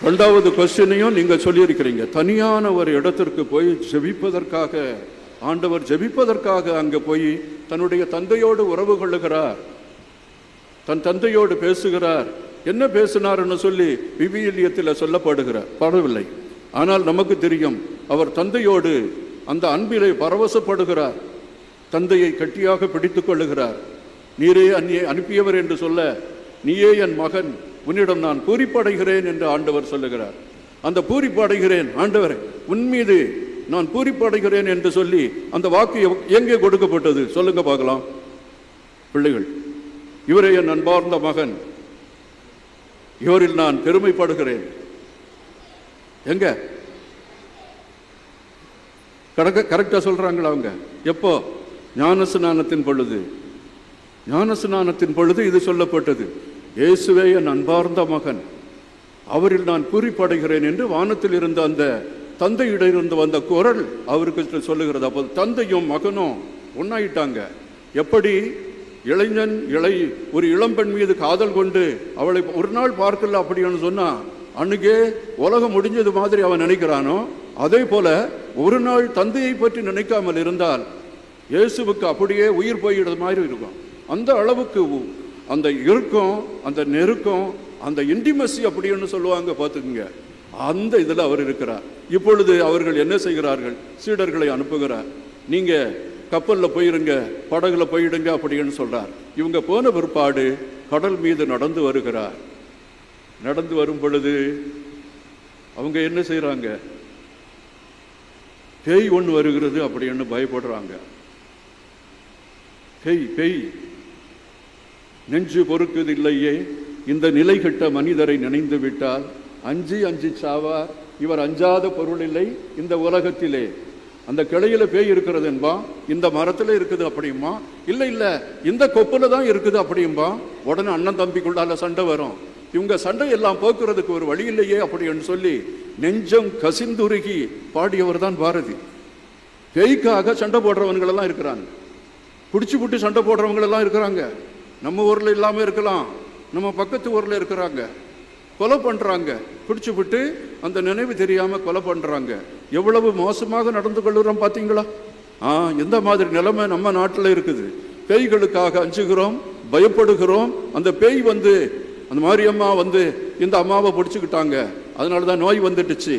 ரெண்டாவது கொஸ்டினையும் நீங்க சொல்லியிருக்கிறீங்க. தனியான ஒரு இடத்திற்கு போய் ஜெபிப்பதற்காக, ஆண்டவர் ஜெபிப்பதற்காக அங்கே போய் தன்னுடைய தந்தையோடு உறவு கொள்ளுகிறார், தன் தந்தையோடு பேசுகிறார். என்ன பேசினார்னு சொல்லி விவிலியத்தில் சொல்லப்படவில்லை. ஆனால் நமக்கு தெரியும், அவர் தந்தையோடு அந்த அன்பிலே பரவசப்படுகிறார். தந்தையை கட்டியாக பிடித்துக் கொள்ளுகிறார். நீரே அனுப்பியவர் என்று சொல்ல, நீயே என் மகன், உன்னிடம் நான் பூரிப்படைகிறேன் என்று ஆண்டவர் சொல்லுகிறார். அந்த பூரிப்படைகிறேன் ஆண்டவர் உன் மீது நான் பூரிப்படைகிறேன் என்று சொல்லி அந்த வாக்கு எங்கே கொடுக்கப்பட்டது சொல்லுங்க பார்க்கலாம் பிள்ளைகள். இவரே என் அன்பார்ந்த மகன், இவரில் நான் பெருமைப்படுகிறேன். எங்க கரெக்டா சொல்றாங்களா அவங்க? எப்போ? ஞானஸ்நானத்தின் பொழுது. ஞானஸ்நானத்தின் பொழுது இது சொல்லப்பட்டது. இயேசுவே என் அன்பார்ந்த மகன், அவரில் நான் பூரிப்படைகிறேன் என்று வானத்தில் இருந்த அந்த தந்தையிலிருந்து வந்த குரல் அவருக்கு சொல்லுகிறது. அப்போ தந்தையும் மகனும் ஒன்னாயிட்டாங்க. எப்படி? இளைஞன் ஒரு இளம்பெண் மீது காதல் கொண்டு அவளை ஒரு நாள் பார்க்கல அப்படின்னு சொன்னா அன்னைக்கே உலகம் முடிஞ்சது மாதிரி அவன் நினைக்கிறானோ, அதே போல ஒரு நாள் தந்தையை பற்றி நினைக்காமல் இருந்தால் இயேசுவுக்கு அப்படியே உயிர் போயிடுறது மாதிரி இருக்கும். அந்த அளவுக்கு அந்த இறுக்கம், அந்த நெருக்கம், அந்த இன்டிமசி அப்படின்னு சொல்லுவாங்க பார்த்துக்குங்க. அந்த இதில் அவர் இருக்கிறார். இப்பொழுது அவர்கள் என்ன செய்கிறார்கள்? சீடர்களை அனுப்புகிறார். நீங்க கப்பலில் போயிருங்க, படகுல போயிடுங்க அப்படின்னு சொல்றார். இவங்க போன பிற்பாடு கடல் மீது நடந்து வருகிறார். நடந்து வரும் பொழுது அவங்க என்ன செய்யறாங்க? பேய் ஒன்று வருகிறது அப்படின்னு பயப்படுறாங்க. பேய் நெஞ்சு பொறுக்குது இல்லையே, இந்த நிலை கெட்ட மனிதரை நினைந்து விட்டால் அஞ்சி சாவார். இவர் அஞ்சாத பொருள் இல்லை இந்த உலகத்திலே. அந்த கிளையில பேய் இருக்கிறது என்பா, இந்த மரத்துல இருக்குது அப்படியுமா, இல்ல இந்த கொப்புல தான் இருக்குது அப்படியும்பா. உடனே அண்ணன் தம்பிக்குள்ளால சண்டை வரும். இவங்க சண்டை எல்லாம் போக்குறதுக்கு ஒரு வழி இல்லையே அப்படின்னு சொல்லி நெஞ்சம் கசிந்துருகி பாடியவர் தான் பாரதி. பேய்க்காக சண்டை போடுறவங்க எல்லாம் இருக்கிறாங்க, பிடிச்சி புட்டு சண்டை போடுறவங்க எல்லாம் இருக்கிறாங்க. நம்ம ஊர்ல இல்லாம இருக்கலாம், நம்ம பக்கத்து ஊர்ல இருக்கிறாங்க. கொலை பண்றாங்க, பிடிச்சு விட்டு அந்த நினைவு தெரியாம கொலை பண்றாங்க. எவ்வளவு மோசமாக நடந்து கொள்ளுறோம் பாத்தீங்களா? எந்த மாதிரி நிலைமை நம்ம நாட்டில் இருக்குது. பேய்களுக்காக அஞ்சுகிறோம், பயப்படுகிறோம். அந்த பேய் வந்து அந்த மாரியம்மா வந்து இந்த அம்மாவை பிடிச்சுக்கிட்டாங்க, அதனாலதான் நோய் வந்துட்டுச்சு.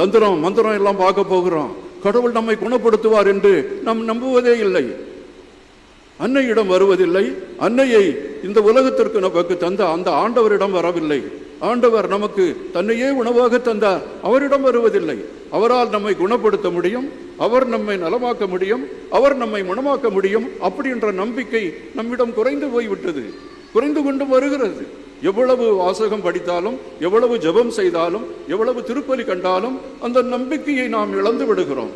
தந்திரம் மந்திரம் எல்லாம் பார்க்க போகிறோம். கடவுள் நம்மை குணப்படுத்துவார் என்று நாம் நம்புவதே இல்லை. அன்னையிடம் வருவதில்லை. அன்னையை இந்த உலகத்திற்கு நமக்கு தந்த அந்த ஆண்டவரிடம் வரவில்லை. ஆண்டவர் நமக்கு தன்னையே உணவாக தந்தார், அவரிடம் வருவதில்லை. அவரால் நம்மை குணப்படுத்த முடியும், அவர் நம்மை நலமாக்க முடியும், அவர் நம்மை குணமாக்க முடியும். அப்படின்ற நம்பிக்கை நம்மிடம் குறைந்து போய்விட்டது, குறைந்து கொண்டு வருகிறது. எவ்வளவு வாசகம் படித்தாலும், எவ்வளவு ஜெபம் செய்தாலும், எவ்வளவு திருப்பலி கண்டாலும் அந்த நம்பிக்கையை நாம் இழந்து விடுகிறோம்.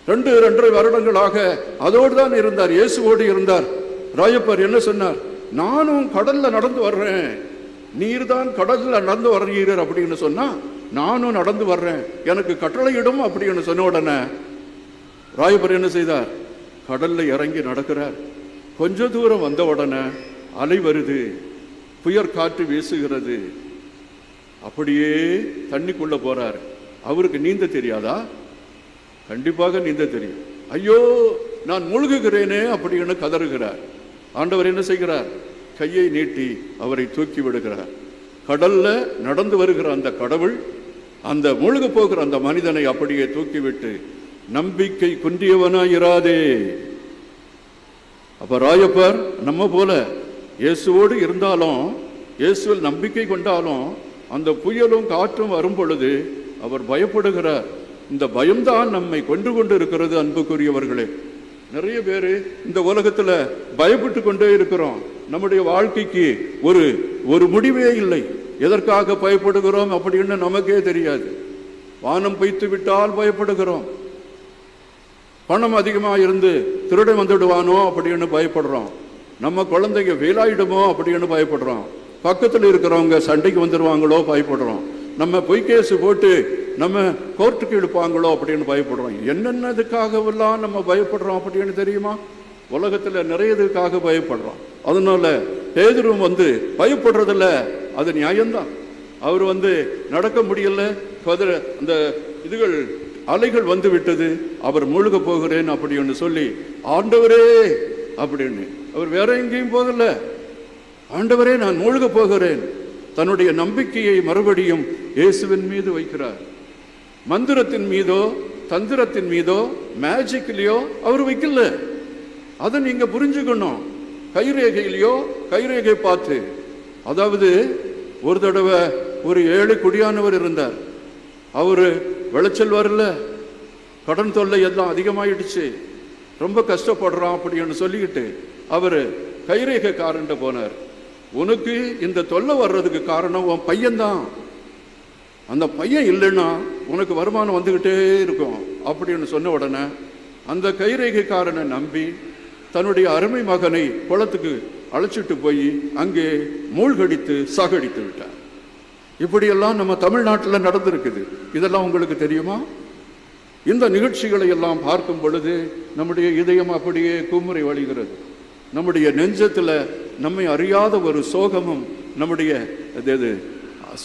2.5 வருடங்களாக அதோடு தான் இருந்தார், இயேசுவோடு இருந்தார். ராயப்பர் என்ன சொன்னார்? நானும் கடல்ல நடந்து வர்றேன், நீர் தான் கடல்ல நடந்து வர்றீர் அப்படின்னு சொன்னா நானும் நடந்து வர்றேன், எனக்கு கட்டளையிடும் அப்படின்னு சொன்ன உடனே ராயப்பர் என்ன செய்தார்? கடல்ல இறங்கி நடக்கிறார். கொஞ்ச தூரம் வந்த உடனே அலை வருது, புயற் காற்று வீசுகிறது. அப்படியே தண்ணிக்குள்ள போறார். அவருக்கு நீந்த தெரியாதா? கண்டிப்பாக நீந்த தெரியும். ஐயோ நான் மூழ்குகிறேனே அப்படின்னு கதறுகிறார். ஆண்டவர் என்ன செய்கிறார்? கையை நீட்டி அவரை தூக்கி விடுகிறார். கடல்ல நடந்து வருகிற அந்த கடவுள் அந்த மூழ்க போகிற அந்த மனிதனை அப்படியே தூக்கிவிட்டு, நம்பிக்கை குன்றியவனாயிராதே. அப்ப ராயப்பர் நம்ம போல இயேசுவோடு இருந்தாலும், இயேசுவில் நம்பிக்கை கொண்டாலும், அந்த புயலும் காற்றும் வரும் பொழுது அவர் பயப்படுகிறார். இந்த பயம்தான் நம்மை கொண்டு இருக்கிறது. அன்புக்குரியவர்களே, நிறைய பேர் இந்த உலகத்துல பயப்பட்டு கொண்டே இருக்கிறோம். நம்முடைய வாழ்க்கைக்கு ஒரு முடிவே இல்லை. எதற்காக பயப்படுகிறோம் அப்படின்னு நமக்கே தெரியாது. வானம் பொய்த்து விட்டால் பயப்படுகிறோம். பணம் அதிகமாக இருந்து திருடன் வந்துடுவானோ அப்படின்னு பயப்படுறோம். நம்ம குழந்தைங்க வேலாயிடுமோ அப்படின்னு பயப்படுறோம். பக்கத்தில் இருக்கிறவங்க சண்டைக்கு வந்துடுவாங்களோ பயப்படுறோம். நம்ம பொய்கேசு போட்டு நம்ம கோர்ட்டுக்கு எடுப்பாங்களோ அப்படின்னு பயப்படுறோம். என்னென்னதுக்காகவெல்லாம் நம்ம பயப்படுறோம் அப்படின்னு தெரியுமா? உலகத்தில் நிறையதுக்காக பயப்படுறோம். அதனால பேதுரும் பயப்படுறதில்ல, அது நியாயம்தான். அவர் நடக்க முடியல, அந்த இதுகள் அலைகள் வந்து விட்டது, அவர் மூழ்க போகிறேன் அப்படின்னு சொல்லி ஆண்டவரே அப்படின்னு அவர் வேற எங்கேயும் போகல. ஆண்டவரே நான் மூழ்க போகிறேன். தன்னுடைய நம்பிக்கையை மறுபடியும் இயேசுவின் மீது வைக்கிறார். மந்திரத்தின் மீதோ தந்திரத்தின் மீதோ மேஜிக்லையோ அவர் வைக்கல. அதை நீங்க புரிஞ்சுக்கணும். கைரேகையிலையோ கைரேகை பார்த்து, அதாவது ஒரு தடவை ஒரு ஏழை குடியானவர் இருந்தார். அவரு விளைச்சல் வரல, கடன் தொல்லை எல்லாம் அதிகமாயிடுச்சு, ரொம்ப கஷ்டப்படுறான் அப்படின்னு சொல்லிக்கிட்டு அவர் கைரேகைக்காரன்ட்ட போனார். உனக்கு இந்த தொல்லை வர்றதுக்கு காரணம் உன் பையன்தான், அந்த பையன் இல்லைன்னா உனக்கு வருமானம் வந்துக்கிட்டே இருக்கும் அப்படின்னு சொன்ன உடனே அந்த கைரேகைக்காரனை நம்பி தன்னுடைய அருமை மகனை குளத்துக்கு அழைச்சிட்டு போய் அங்கே மூழ்கடித்து சாகடித்து விட்டார். இப்படியெல்லாம் நம்ம தமிழ்நாட்டில் நடந்திருக்குது. இதெல்லாம் உங்களுக்கு தெரியுமா? இந்த நிகழ்ச்சிகளை எல்லாம் பார்க்கும் பொழுது நம்முடைய இதயம் அப்படியே குமுறை வழிகிறது. நம்முடைய நெஞ்சத்தில் நம்மை அறியாத ஒரு சோகமும் நம்முடைய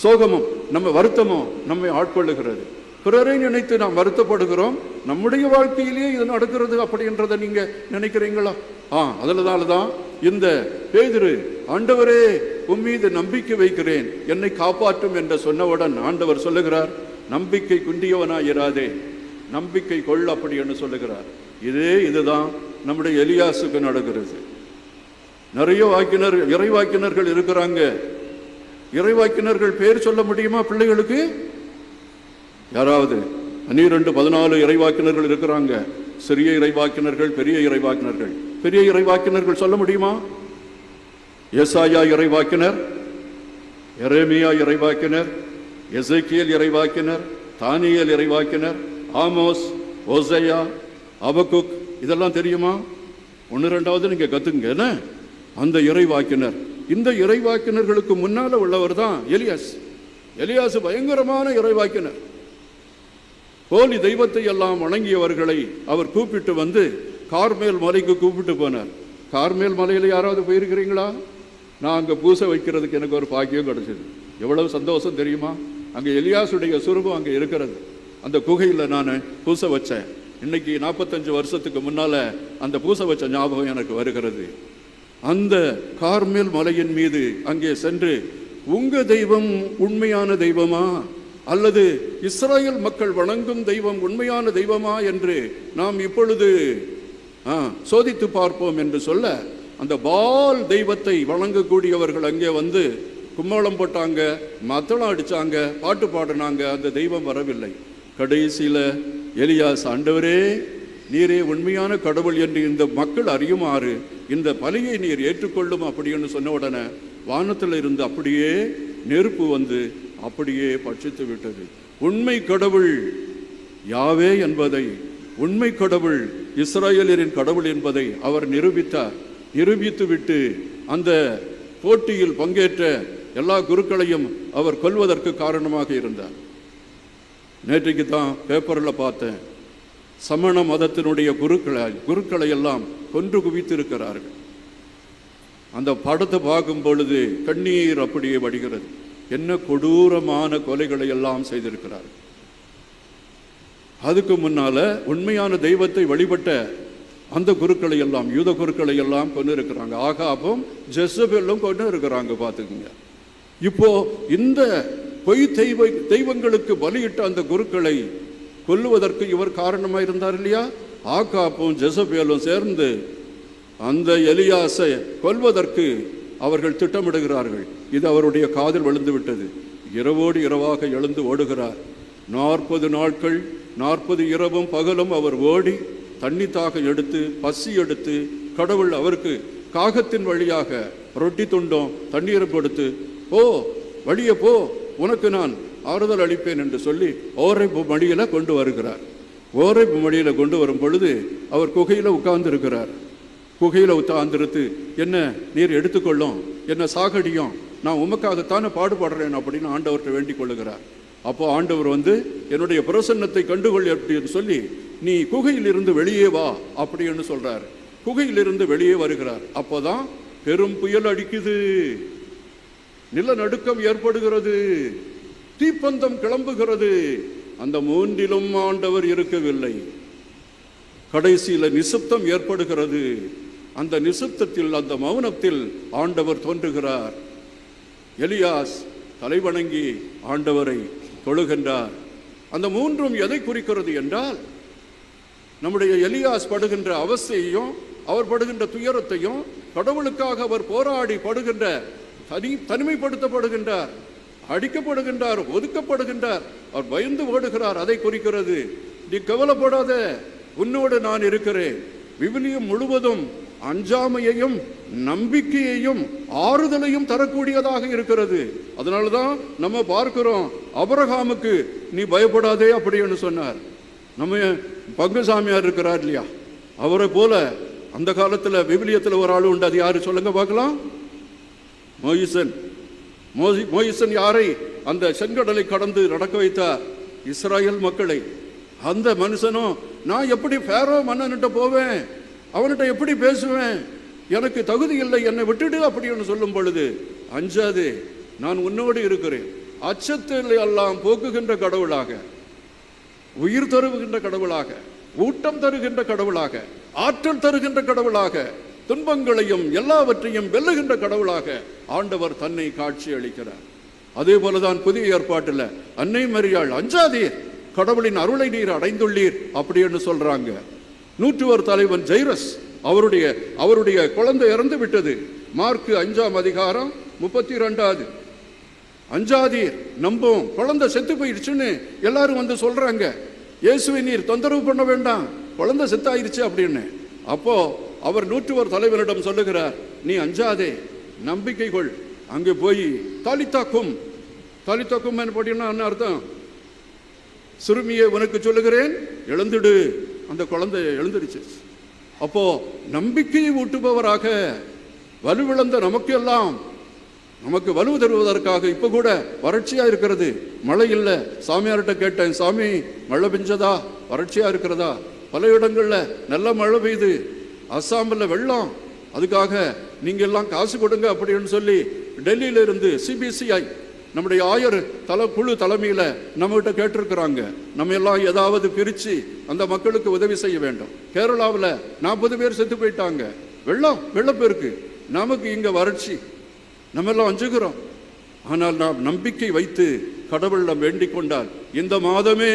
சோகமும் நம்ம வருத்தமும் நம்மை ஆட்கொள்ளுகிறது. பிறரை நினைத்து நாம் வருத்தப்படுகிறோம். நம்முடைய வாழ்க்கையிலேயே இது நடக்கிறது அப்படின்றத நீங்க நினைக்கிறீங்களா? அதனாலதான் இந்த பேதுரு, ஆண்டவரே உம்மீது நம்பிக்கை வைக்கிறேன், என்னை காப்பாற்றும் என்று சொன்னவுடன் ஆண்டவர் சொல்லுகிறார், நம்பிக்கை குண்டியவனாயிராதே, நம்பிக்கை கொள் அப்படி என்று சொல்லுகிறார். இதுதான் நம்முடைய எலியாசுக்கு நடக்கிறது. நிறைய இறைவாக்கினர்கள் இருக்கிறாங்க. இறைவாக்கினர்கள் பேர் சொல்ல முடியுமா பிள்ளைகளுக்கு? யாராவது 12-14 இறைவாக்கினர்கள் இருக்கிறாங்க. சிறிய இறைவாக்கினர்கள், பெரிய இறைவாக்கினர்கள். பெரிய இறைவாக்கினர்கள் சொல்ல முடியுமா? ஏசாயா இறைவாக்கினர், எரேமியா இறைவாக்கினர், எசேக்கியேல் இறைவாக்கினர், தானியேல் இறைவாக்கினர், ஆமோஸ், ஓசையா, அபக்குக், இதெல்லாம் தெரியுமா? 1-2வது நீங்க கத்துங்க. அந்த இறைவாக்கினர், இந்த இறைவாக்கினர்களுக்கு முன்னால உள்ளவர் தான் எலியாஸ். எலியாசு பயங்கரமான இறைவாக்கினர். போலி தெய்வத்தை எல்லாம் வணங்கியவர்களை அவர் கூப்பிட்டு கார்மேல் மலைக்கு கூப்பிட்டு போனார். கார்மேல் மலையில் யாராவது போயிருக்கிறீங்களா? நான் அங்கே பூசை வைக்கிறதுக்கு எனக்கு ஒரு பாக்கியம் கிடைச்சது. எவ்வளவு சந்தோஷம் தெரியுமா? அங்கே எலியாசுடைய சுரூபம் அங்கே இருக்கிறது. அந்த குகையில் நான் பூசை வச்சேன். இன்னைக்கு 45 வருஷத்துக்கு முன்னால அந்த பூசை வச்ச ஞாபகம் எனக்கு வருகிறது. அந்த கார்மேல் மலையின் மீது அங்கே சென்று, உங்க தெய்வம் உண்மையான தெய்வமா அல்லது இஸ்ராயல் மக்கள் வணங்கும் தெய்வம் உண்மையான தெய்வமா என்று நாம் இப்பொழுது சோதித்து பார்ப்போம் என்று சொல்ல, அந்த பால் தெய்வத்தை வணங்கக்கூடியவர்கள் அங்கே கும்மாளம் போட்டாங்க, மத்தளம் அடிச்சாங்க, பாட்டு பாடினாங்க. அந்த தெய்வம் வரவில்லை. கடைசியில் எலியாஸ், ஆண்டவரே நீரே உண்மையான கடவுள் என்று இந்த மக்கள் அறியுமாறு இந்த பலியை நீர் ஏற்றுக்கொள்ளும் அப்படின்னு சொன்ன உடனே வானத்தில் இருந்து அப்படியே நெருப்பு அப்படியே பட்சித்து விட்டது. உண்மை கடவுள் யாவே என்பதை, உண்மை கடவுள் இஸ்ராயலின் கடவுள் என்பதை அவர் நிரூபித்தார். நிரூபித்து விட்டு அந்த போட்டியில் பங்கேற்ற எல்லா குருக்களையும் அவர் கொல்வதற்கு காரணமாக இருந்தார். நேற்றைக்கு தான் பேப்பரில் பார்த்தேன், சமண மதத்தினுடைய குருக்களை எல்லாம் கொன்று குவித்திருக்கிறார்கள். அந்த படத்தை பார்க்கும் பொழுது கண்ணீர் அப்படியே வடிகிறது. என்ன கொடூரமான கொலைகளை எல்லாம் செய்திருக்கிறார்கள். அதுக்கு முன்னால உண்மையான தெய்வத்தை வழிபட்ட அந்த குருக்களை எல்லாம், யூத குருக்களை எல்லாம் கொண்டு இருக்கிறாங்க. ஆகாபும் ஜெசபெல்லும் கொண்டு இருக்கிறாங்க. பார்த்துக்குங்க. இப்போ இந்த பொய் தெய்வங்களுக்கு பலியிட்ட அந்த குருக்களை கொல்லுவதற்கு இவர் காரணமாக இருந்தார் இல்லையா? ஆகாபும் ஜெசபேலும் சேர்ந்து அந்த எலியாசை கொல்வதற்கு அவர்கள் திட்டமிடுகிறார்கள். இது அவருடைய காதில் விழுந்து விட்டது. இரவோடு இரவாக எழுந்து ஓடுகிறார். 40 நாட்கள் 40 இரவும் பகலும் அவர் ஓடி தண்ணி தாகம் எடுத்து பசி எடுத்து, கடவுள் அவருக்கு காகத்தின் வழியாக ரொட்டி துண்டோம் தண்ணீரை கொடுத்து, போ வழியே போ, உனக்கு நான் ஆறுதல் அளிப்பேன் என்று சொல்லி ஓரைப்பு மடியில கொண்டு வருகிறார். ஓரைப்பு மடியில கொண்டு வரும் பொழுது அவர் குகையில உட்கார்ந்து இருக்கிறார். குகையில உட்கார்ந்துருத்து, என்ன நீர் எடுத்துக்கொள்ளும், என்ன சாகடியும், நான் உமக்காகத்தானே பாடுபடுறேன் அப்படின்னு ஆண்டவர்கிட்ட வேண்டிக் கொள்ளுகிறார். அப்போ ஆண்டவர் என்னுடைய பிரசன்னத்தை கண்டுகொள் அப்படின்னு சொல்லி, நீ குகையிலிருந்து வெளியே வா அப்படின்னு சொல்றார். குகையிலிருந்து வெளியே வருகிறார். அப்போதான் பெரும் புயல் அடிக்குது, நிலநடுக்கம் ஏற்படுகிறது, தீப்பந்தம் கிளம்புகிறது. அந்த மூன்றிலும் ஆண்டவர் இருக்கவில்லை. கடைசியில நிசப்தம் ஏற்படுகிறது. அந்த நிசப்தத்தில், அந்த மௌனத்தில் ஆண்டவர் தோன்றுகிறார். எலியாஸ் தலைவணங்கி ஆண்டவரை தொழுகின்றார். அந்த மூன்றும் எதை குறிக்கிறது என்றால், நம்முடைய எலியாஸ் படுகின்ற அவஸ்தையையும் அவர் படுகின்ற துயரத்தையும், கடவுளுக்காக அவர் போராடி படுகின்ற தனிமைப்படுத்தப்படுகின்றார், அடிக்கப்படுகின்றார், ஒதுக்கப்படுகின்றார், அவர் பயந்து ஓடுகிறார், அதை குறிக்கிறது. நீ கவலைப்படாத, உன்னோடு நான் இருக்கிறேன். விவிலியம் முழுவதும் அஞ்சாமையையும் நம்பிக்கையையும் ஆறுதலையும் தரக்கூடியதாக இருக்கிறது. அதனாலதான் நம்ம பார்க்கிறோம், ஆபிரகாமுக்கு நீ பயப்படாதே அப்படின்னு சொன்னார். நம்ம பங்குசாமியார் இருக்கிறார் இல்லையா, அவரை போல அந்த காலத்துல விவிலியத்துல ஒரு ஆள் உண்டு. அது யாரு சொல்லுங்க பார்க்கலாம்? மோயிசன் யாரை அந்த செங்கடலை கடந்து நடக்க வைத்தார்? இஸ்ராயல் மக்களை. அந்த மனுஷனும், நான் எப்படி ஃபேரோ மன்னன்கிட்ட போவேன், அவன்கிட்ட எப்படி பேசுவேன், எனக்கு தகுதி இல்லை, என்னை விட்டுடு அப்படின்னு சொல்லும் பொழுது, அஞ்சாதே, நான் உன்னோடு இருக்கிறேன். அச்சத்தில் எல்லாம் போக்குகின்ற கடவுளாக, உயிர் தருகின்ற கடவுளாக, ஊட்டம் தருகின்ற கடவுளாக, ஆற்றல் தருகின்ற கடவுளாக, துன்பங்களையும் எல்லாவற்றையும் வெல்லுகின்ற கடவுளாக ஆண்டவர் தன்னை காட்சி அளிக்கிறார். அதே போலதான் புதிய ஏற்பாட்டில் அன்னை மரியாள், அஞ்சாதீர், கடவுளின் அருளை நீர் அடைந்துள்ளீர் அப்படின்னு சொல்றாங்க. நூற்றுவர் தலைவன் ஜைரஸ், அவருடைய குழந்தை இறந்து விட்டது. மார்க் 5ஆம் அதிகாரம் 32. அஞ்சாதீர், நம்பும், குழந்தை செத்து போயிடுச்சுன்னு எல்லாரும் சொல்றாங்க. இயேசுவை நீர் தொந்தரவு பண்ண வேண்டாம், குழந்தை செத்தாயிருச்சு அப்படின்னு. அப்போ அவர் நூற்றுவர் தலைவனிடம் சொல்லுகிறார், நீ அஞ்சாதே, நம்பிக்கை கொள். அங்கே போய் தாலித்தாக்கும் என்ன அர்த்தம்? சிறுமியை உனக்கு சொல்லுகிறேன், எழுந்துடு. அந்த குழந்தை எழுந்துடுச்சு. அப்போ நம்பிக்கையை ஊட்டுபவராக, வலுவிழந்த நமக்கு வலு தருவதற்காக. இப்ப கூட வறட்சியா இருக்கிறது, மழை இல்லை. சாமியார்கிட்ட கேட்டேன், சாமி மழை பெஞ்சதா, வறட்சியா இருக்கிறதா? பல இடங்கள்ல நல்ல மழை பெய்யுது, அஸ்ஸாமில் வெள்ளம், அதுக்காக நீங்க எல்லாம் காசு கொடுங்க அப்படின்னு சொல்லி டெல்லியில இருந்து சிபிசிஐ நம்முடைய ஆயர் குழு தலைமையில நம்ம கிட்ட கேட்டிருக்கிறாங்க. நம்ம எல்லாம் ஏதாவது பிரிச்சு அந்த மக்களுக்கு உதவி செய்ய வேண்டும். கேரளாவில் 40 பேர் செத்து போயிட்டாங்க, வெள்ளப்பெருக்கு. நமக்கு இங்க வறட்சி, நம்ம எல்லாம் அஞ்சுகிறோம். ஆனால் நாம் நம்பிக்கை வைத்து கடவுளிடம் வேண்டிக் கொண்டால் இந்த மாதமே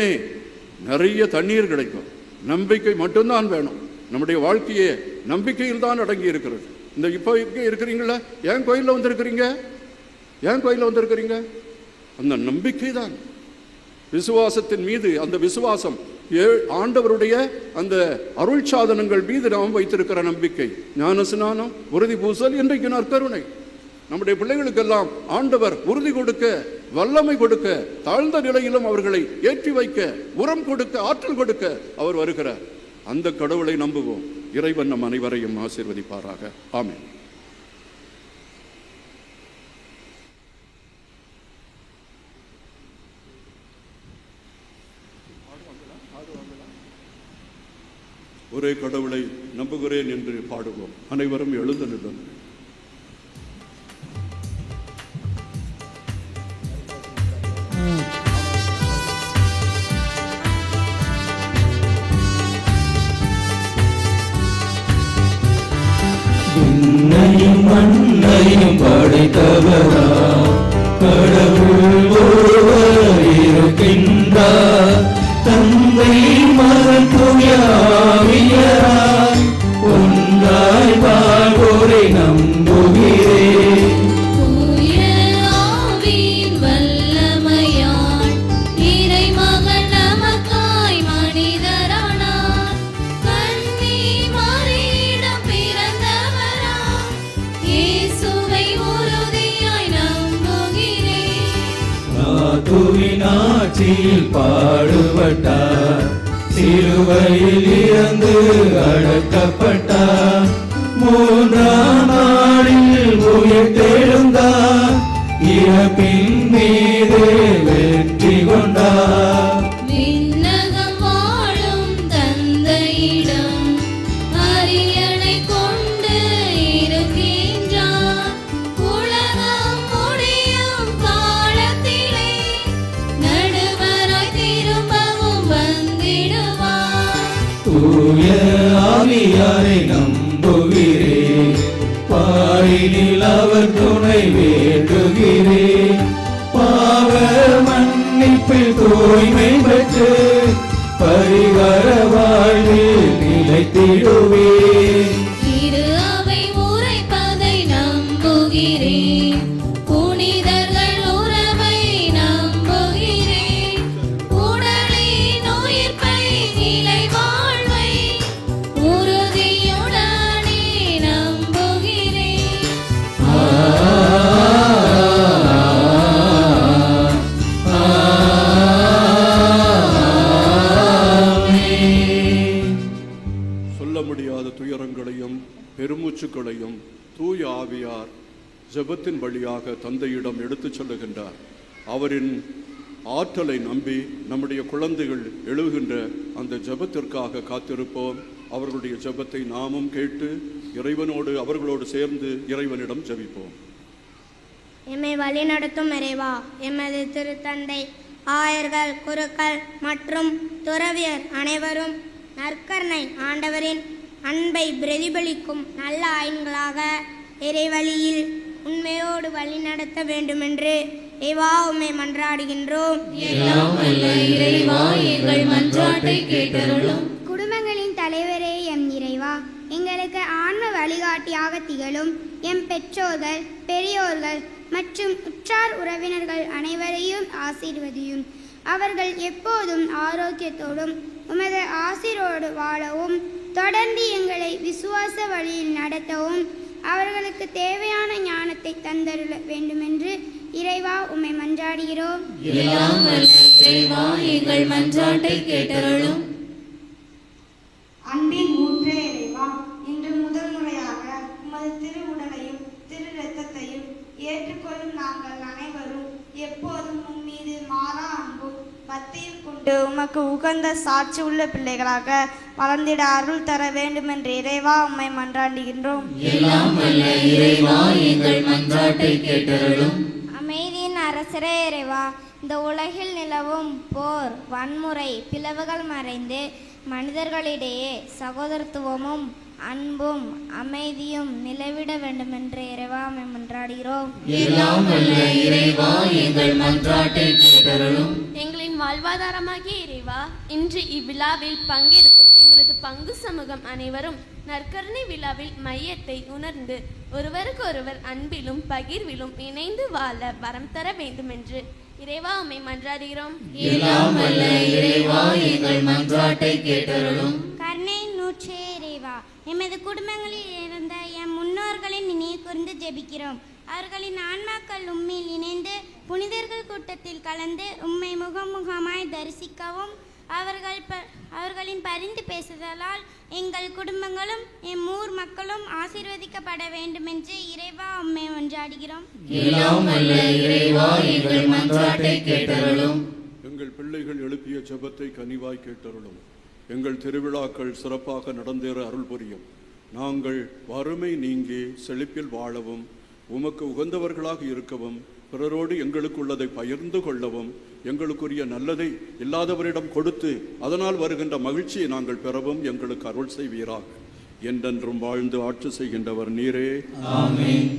நிறைய தண்ணீர் கிடைக்கும். நம்பிக்கை மட்டும்தான் வேணும். நம்முடைய வாழ்க்கையே நம்பிக்கையில் தான் அடங்கி இருக்கிறது. இந்த இப்போ இருக்கிறீங்களா, ஏன் கோயிலில் வந்திருக்கிறீங்க? அந்த நம்பிக்கை தான். விசுவாசத்தின் மீது அந்த விசுவாசம், ஆண்டவருடைய அந்த அருள் சாதனங்கள் மீது நாம் வைத்திருக்கிற நம்பிக்கை, ஞான ஸ்நானம், உறுதி பூசல், இன்றைக்கு நற்கருணை. நம்முடைய பிள்ளைகளுக்கெல்லாம் ஆண்டவர் உறுதி கொடுக்க, வல்லமை கொடுக்க, தாழ்ந்த நிலையிலும் அவர்களை ஏற்றி வைக்க, உரம் கொடுக்க, ஆற்றல் கொடுக்க அவர் வருகிறார். அந்த கடவுளை நம்புவோம். இறைவன் நம் அனைவரையும் ஆசீர்வதிப்பாராக. ஆமென். ஒரே கடவுளை நம்புகிறேன் என்று பாடுவோம். அனைவரும் எழுந்து நில்லுங்கள். விண்ணையும் மண்ணையும் படைத்தவரா கடவுள் ஒருவர் இருக்கின்றார். தந்தை மகன் தூய ஆவியார் ஒன்றாய் வாழ்வோரை நம்புகிறேன். தூய ஆவியின் வல்லமையால் இறைமகன் நமக்காய் மனிதரானார். கன்னி மரியிடம் பிறந்தவராம் இயேசுவை உறுதியாய் நம்புகிறேன். கிறிஸ்துவின் ஆட்சியில் பாடுபட்டார், சிலுவையில் இறந்து அடக்கப்பட்டார், மூன்றாம் நாளில் உயிர்த்தெழுந்தார், இறப்பின் மீது வெற்றி கொண்டார். விண்ணகம் வாழும் தந்தையிடம் அரியணை கொண்டு இருக்கின்றார், உலகம் முடியும் காலத்திலே நடுவராய் திரும்பவும் வந்திடுவார். தூய ஆவியாரை நம்புகிறேன், பாரினில் அவர் துணை வேண்டுகிறேன், பாவ மன்னிப்பில் தூய்மை பெற்று பரிகார வாழ்வில் நிலைத்திடுவேன். திரு அவை உரைப்பதை நம்புகிறேன், புனிதர்கள் உறவை நம்புகிறேன், உடலின் உயிர்ப்பை நிலை வாழ்வை உறுதியுடனே நம்புகிறேன். சொல்ல முடியாத துயரங்களையும் பெருமூச்சுக்களையும் தூய ஆவியார் ஜெபத்தின் வழியாக தந்தையிடம் எடுத்துச் சொல்லுகின்றார். அவரின் ஆற்றலை நம்பி நம்முடைய குழந்தைகள் எழுகின்ற அந்த ஜெபத்திற்காக காத்திருப்போம். அவர்களுடைய ஜெபத்தை நாமும் கேட்டு இறைவனோடு அவர்களோடு சேர்ந்து இறைவனிடம் ஜெபிப்போம். எம்மை வழிநடத்தும் இறைவா, எமது திருத்தந்தை, ஆயர்கள், குருக்கள் மற்றும் துறவியர் அனைவரும் நற்கருணை ஆண்டவரின் அன்பை பிரதிபலிக்கும் நல்ல ஆயன்களாக இறைவழியில் உண்மையோடு வழிநடத்த வேண்டுமென்று இறைவா உம்மை மன்றாடுகின்றோம். எல்லாம் வல்ல இறைவா, எங்கள் மன்றாட்டை கேட்டருளும். குடும்பங்களின் தலைவரே எம் இறைவா, எங்களுக்கு ஆன்ம வழிகாட்டியாக திகழும் எம் பெற்றோர்கள், பெரியோர்கள் மற்றும் உற்றார் உறவினர்கள் அனைவரையும் ஆசீர்வதியும். அவர்கள் எப்போதும் ஆரோக்கியத்தோடும் உமது ஆசீரோடு வாழவும், தொடர்ந்து எங்களை விசுவாச வழியில் நடத்தவும் அவர்களுக்கு தேவையான ஞானத்தை தந்தருள வேண்டுமென்று இறைவா உம்மை மன்றாடுகிறோம். எல்லாம் வல்ல இறைவா, எங்கள் மன்றாட்டை கேட்டருளும். அன்பின் ஊற்றே இறைவா, இன்று முதல் முறையாக உமது திரு உடலையும் திரு இரத்தத்தையும் ஏற்றுக்கொள்ளும் நாங்கள் அனைவரும் எப்போதும் உம்மீது மாறா அன்பும் பக்தியும் கொண்டு உமக்கு உகந்த சாட்சி உள்ள பிள்ளைகளாக வளர்ந்திட அருள் தர வேண்டும் என்று இறைவா உம்மை மன்றாடுகின்றோம். எல்லாம் வல்ல இறைவா, எங்கள் மன்றாட்டை கேட்டருளும். அமைதியின் அரசரே இறைவா, இந்த உலகில் நிலவும் போர், வன்முறை, பிளவுகள் மறைந்து மனிதர்களிடையே சகோதரத்துவமும் அன்பும் அமைதியும் நிலவிட வேண்டுமென்று இறைவா உம்மை மன்றாடுகிறோம். எல்லாம் வல்ல இறைவா, எங்கள் மன்றாட்டை கேட்டருளும். எங்களின் வாழ்வாதாரமாகிய இறைவா, இன்று இவ்விழாவில் பங்கேற்கும் எங்களது பங்கு சமூகம் அனைவரும் நற்கருணை விழாவில் மையத்தை உணர்ந்து ஒருவருக்கொருவர் அன்பிலும் பகிர்விலும் இணைந்து வாழ வரம் தர வேண்டுமென்று இறைவா உம்மை மன்றாடுகிறோம். எல்லாம் வல்ல இறைவா, எங்கள் மன்றாட்டை கேட்டருளும். கருணை நூற்றே இறைவா, எமது குடும்பங்களில் இருந்த எம் முன்னோர்களின் நினைவு கூர்ந்து ஜெபிக்கிறோம். அவர்களின் ஆன்மாக்கள் உம்மில் இணைந்து புனிதர்கள் கூட்டத்தில் கலந்து உம்மை முகமுகமாய் தரிசிக்கவும், அவர்களின் பரிந்து பேசுதலால் எங்கள் குடும்பங்களும் எம் ஊர் மக்களும் ஆசீர்வதிக்கப்பட வேண்டுமென்று இறைவா உம்மை மன்றாடுகிறோம். எல்லாம் வல்ல இறைவா, எங்கள் மன்றாட்டை கேட்டருளும். எங்கள் பிள்ளைகள் எழுப்பிய ஜெபத்தை கனிவாய் கேட்டருளும். எங்கள் திருவிழாக்கள் சிறப்பாக நடந்தேற அருள் புரியும். நாங்கள் வறுமை நீங்கி செழிப்பில் வாழவும், உமக்கு உகந்தவர்களாக இருக்கவும், பிறரோடு எங்களுக்குள்ளதை பகிர்ந்து கொள்ளவும், எங்களுக்குரிய நல்லதை இல்லாதவரிடம் கொடுத்து அதனால் வருகின்ற மகிழ்ச்சியை நாங்கள் பெறவும் எங்களுக்கு அருள் செய்வீராக. என்றென்றும் வாழ்ந்து ஆட்சி செய்கின்றவர் நீரே. ஆமென்.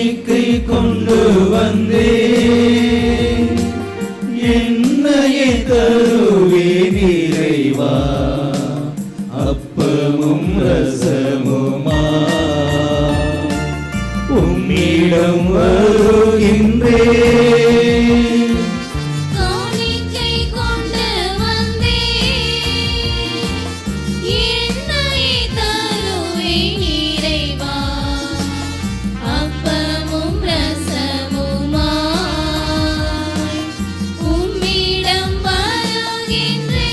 காணிக்கை கொண்டு வந்தேன், என்னையே தருவேன் இறைவா, அப்பமும் ரசமுமா உம்மிடம் வருகின்றேன். காணிக்கை கொண்டு வந்தேன், என்னை தருவேன் இறைவா, அப்பமும் ரசமுமாய் உம்மிடம் வருகின்றேன்.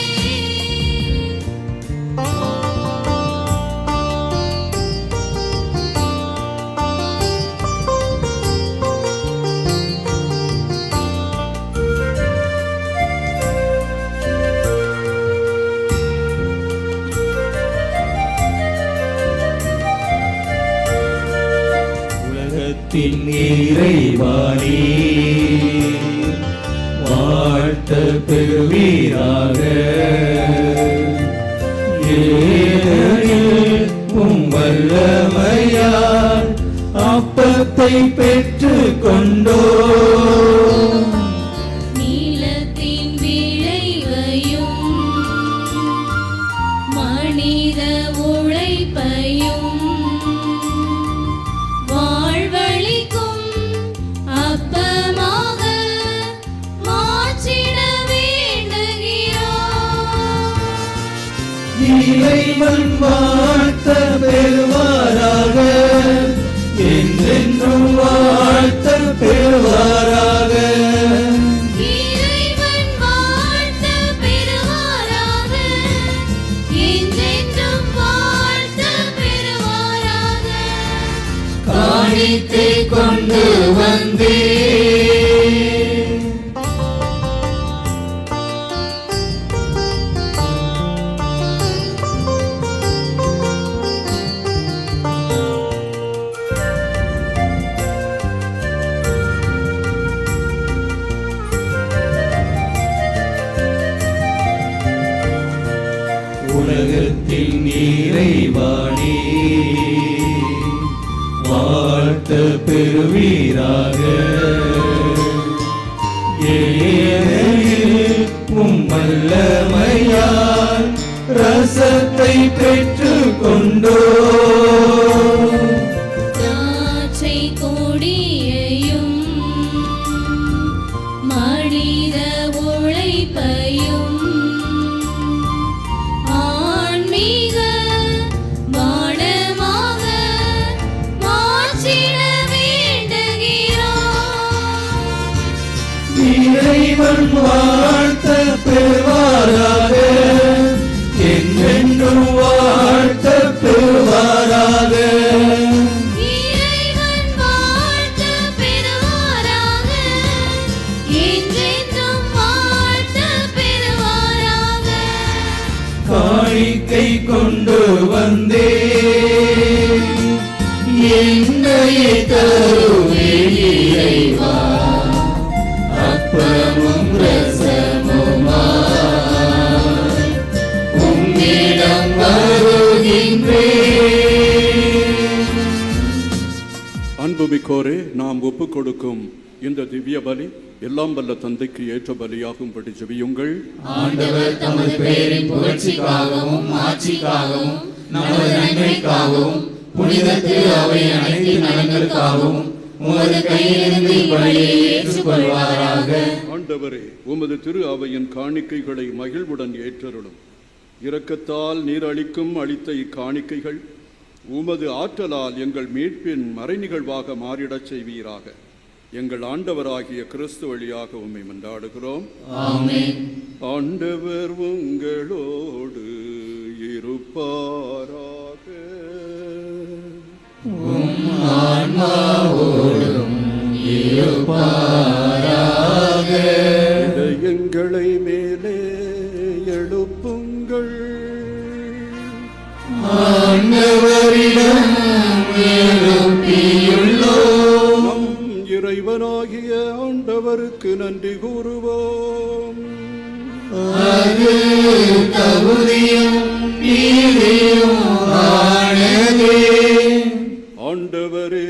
உலகத்தின் இறைவாணி வாழ்த்த பெறுவீராக. ஏனெனில் உம் வல்லமையால் அப்பத்தை பெற்றுக் கொண்டோம். நீலத்தின் விளைவையும் மனித உழைப்பையும் வாழ்வளிக்கும் அப்பமாக மாற்றிட வேண்டுகிறோம். இறைவன் வாழ்த்த பெறுவாராக, என்றென்றும் வாழ்த்த பெறுவாராக. இறைவன் வாழ்த்த பெறுவாராக, என்றென்றும் வாழ்த்த பெறுவாராக. காணிக்கை கொண்டு வந்தேன், உலகத்தின் இறைவாணி வாழ்த்த பெறுவீராக. ஏனெனில் உம் வல்லமையால் ரசத்தை பெற்றுக் கொண்டோம். திராட்சை கொடியையும் மனித உழைப்பையும் ஆன்மீக பாடமாக மாற்றிட வேண்டுகிறோம். இறைவன் வாழ்த்த பெறுவாராக, என்றென்றும் வாழ்த்த பெறுவாராக. இறைவன் வாழ்த்த பெறுவாராக, என்றென்றும் வாழ்த்த பெறுவாராக. காணிக்கை கொண்டு வந்தேன், என்னையே தருவேன் இறைவா, அப்பமும் ரசமுமாய் உம்மிடம் வருகின்றேன். அன்புமிக்கோரே, நாம் ஒப்புக் கொடுக்கும் இந்த திவ்ய பலி எல்லாம் வல்ல தந்தைக்கு ஏற்ற பலியாகும்படி ஜெபியுங்கள். ஆண்டவர் தமது பெயரின் புகழ்ச்சிக்காகவும் ஆட்சிக்காகவும் நமது நன்மைக்காகவும் புனித திரு அவையின் அனைத்து நலன்களுக்காகவும் உமது கையிலிருந்து இப்பலியை ஏற்றுக்கொள்வாராக. ஆண்டவரே, உமது திரு அவையின் காணிக்கைகளை மகிழ்வுடன் ஏற்றருளும். இரக்கத்தால் நீர் அளித்த இக்காணிக்கைகள் உமது ஆற்றலால் எங்கள் மீட்பின் மறைநிகழ்வாக மாறிடச் செய்வீராக. எங்கள் ஆண்டவராகிய கிறிஸ்து வழியாக உம்மை மன்றாடுகிறோம். ஆமென். ஆண்டவர் உங்களோடு இருப்பாராக. உம் ஆன்மாவோடும் இருப்பாராக. எங்களை மேலே எழுப்புங்கள். ஆண்டவரிடம் எழுப்பியுள்ளோம். நம் இறைவனாகிய ஆண்டவருக்கு நன்றி கூறுவோம். அது தகுதியும் நீதியும் ஆனதே. ஆண்டவரே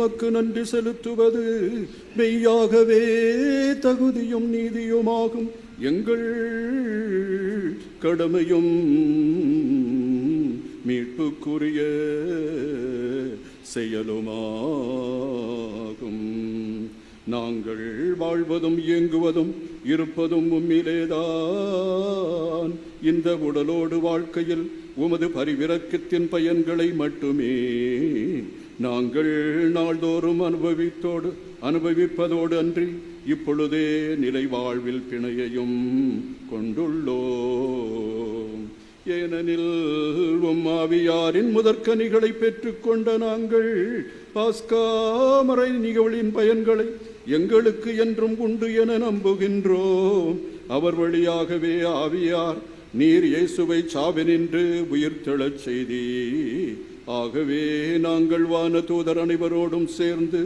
உமக்கு நன்றி செலுத்துவது மெய்யாகவே தகுதியும் நீதியுமாகும். எங்கள் கடமையும் மீட்புக்குரிய செயலுமாகும். நாங்கள் வாழ்வதும் இயங்குவதும் இருப்பதும் உம்மிலேதான். இந்த உடலோடு வாழ்க்கையில் உமது பரிவிரக்கத்தின் பயன்களை மட்டுமே நாங்கள் நாள்தோறும் அனுபவிப்பதோடு அன்றி இப்பொழுதே நிலை வாழ்வில் பிணையையும் கொண்டுள்ளோம். ஏனெனில் ஆவியாரின் முதற்கனிகளை பெற்றுக்கொண்ட நாங்கள் பாஸ்காமறை நிகழ்வின் பயன்களை எங்களுக்கு என்றும் உண்டு என நம்புகின்றோம். அவர் வழியாகவே ஆவியார் நீர் இயேசுவை சாவினின்று உயிர்த்தெழச் செய்தி. ஆகவே நாங்கள் வான தூதர் அனைவரோடும் சேர்ந்து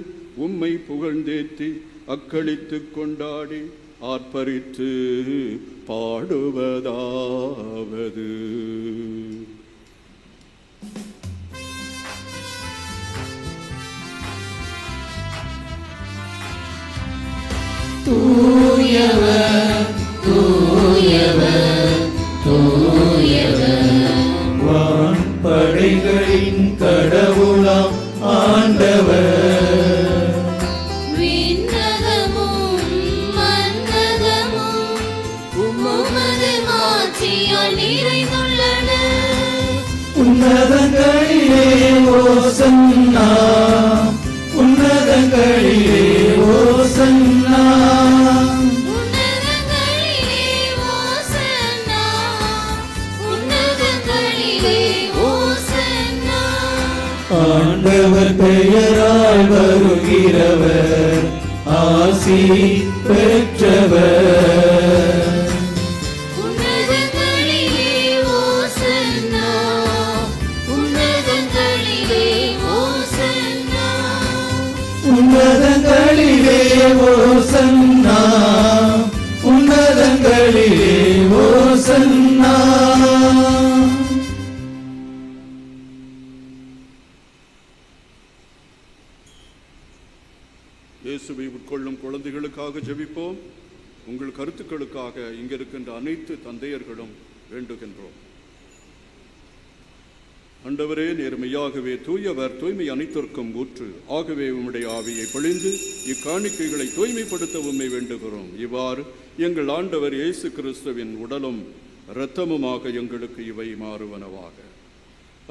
உம்மை புகழ்ந்தேத்தி அக்களித்து கொண்டாடி ஆர்ப்பரித்து பாடுவதாவது. தூயவர் தூயவர் தூயவர் வான்படைகளின் கடவுளாம் ஆண்டவர். விண்ணகமும் மன்னகமும் உமது மாட்சியால் நிறைந்துள்ளன. உன்னதங்களிலே ஓசன்னா உன்னதங்களிலே ஓசன்னா உன்னதங்களிலே ஓசன்னா உன்னதங்களிலே ஓசன்னா. ஆண்டவர் பெயரால் வருகிறவர் ஆசி பெற்றவர். உன்னதங்களிலே ஓசன்னா உன்னதங்களிலே ஓசன்னா. உன்னதங்களிலே ஓசன்னா உன்னதங்களிலே ஓசன்னா. இயேசுவை உட்கொள்ளும் குழந்தைகளுக்காக ஜெபிப்போம். உங்கள் கருத்துக்களுக்காக இங்கிருக்கின்ற அனைத்து தந்தையர்களும் வேண்டுகின்றோம். ஆண்டவரே, நேர்மையாகவே தூயவர், தூய்மை அனைத்திற்கும் ஊற்று. ஆகவே உம்முடைய ஆவியை பொழிந்து இக்காணிக்கைகளை தூய்மைப்படுத்த உம்மை வேண்டுகிறோம். இவ்வாறு எங்கள் ஆண்டவர் இயேசு கிறிஸ்துவின் உடலும் இரத்தமுமாக எங்களுக்கு இவை மாறுவனவாக.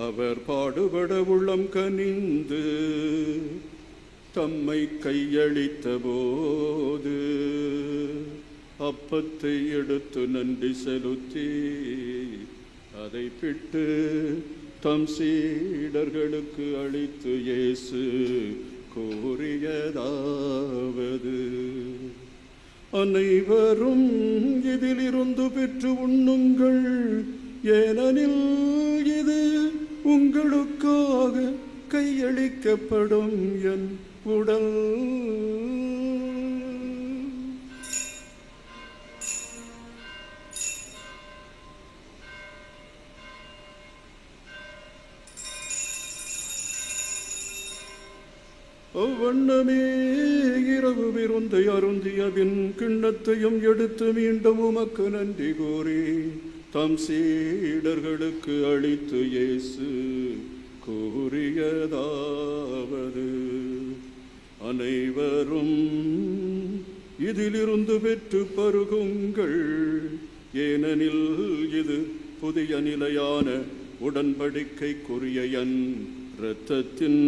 அவர் பாடுபட உள்ளம் கனிந்து தம்மை கையளித்த போது அப்பத்தை எடுத்து நன்றி செலுத்தி அதை பிட்டு தம் சீடர்களுக்கு அளித்து இயேசு கூறியதாவது: அனைவரும் இதிலிருந்து பெற்று உண்ணுங்கள், ஏனெனில் இது உங்களுக்காக கையளிக்கப்படும் என் உடல். அவ்வண்ணமே இரவு விருந்தை அருந்திய பின் கிண்ணத்தையும் எடுத்து மீண்டும் உமக்கு நன்றி கூறி தம் சீடர்களுக்கு அளித்து இயேசு கூறியதாவது: அனைவரும் இதிலிருந்து பெற்று பருகுங்கள், ஏனெனில் இது புதிய நிலையான உடன்படிக்கைக்குரிய என் இரத்தத்தின்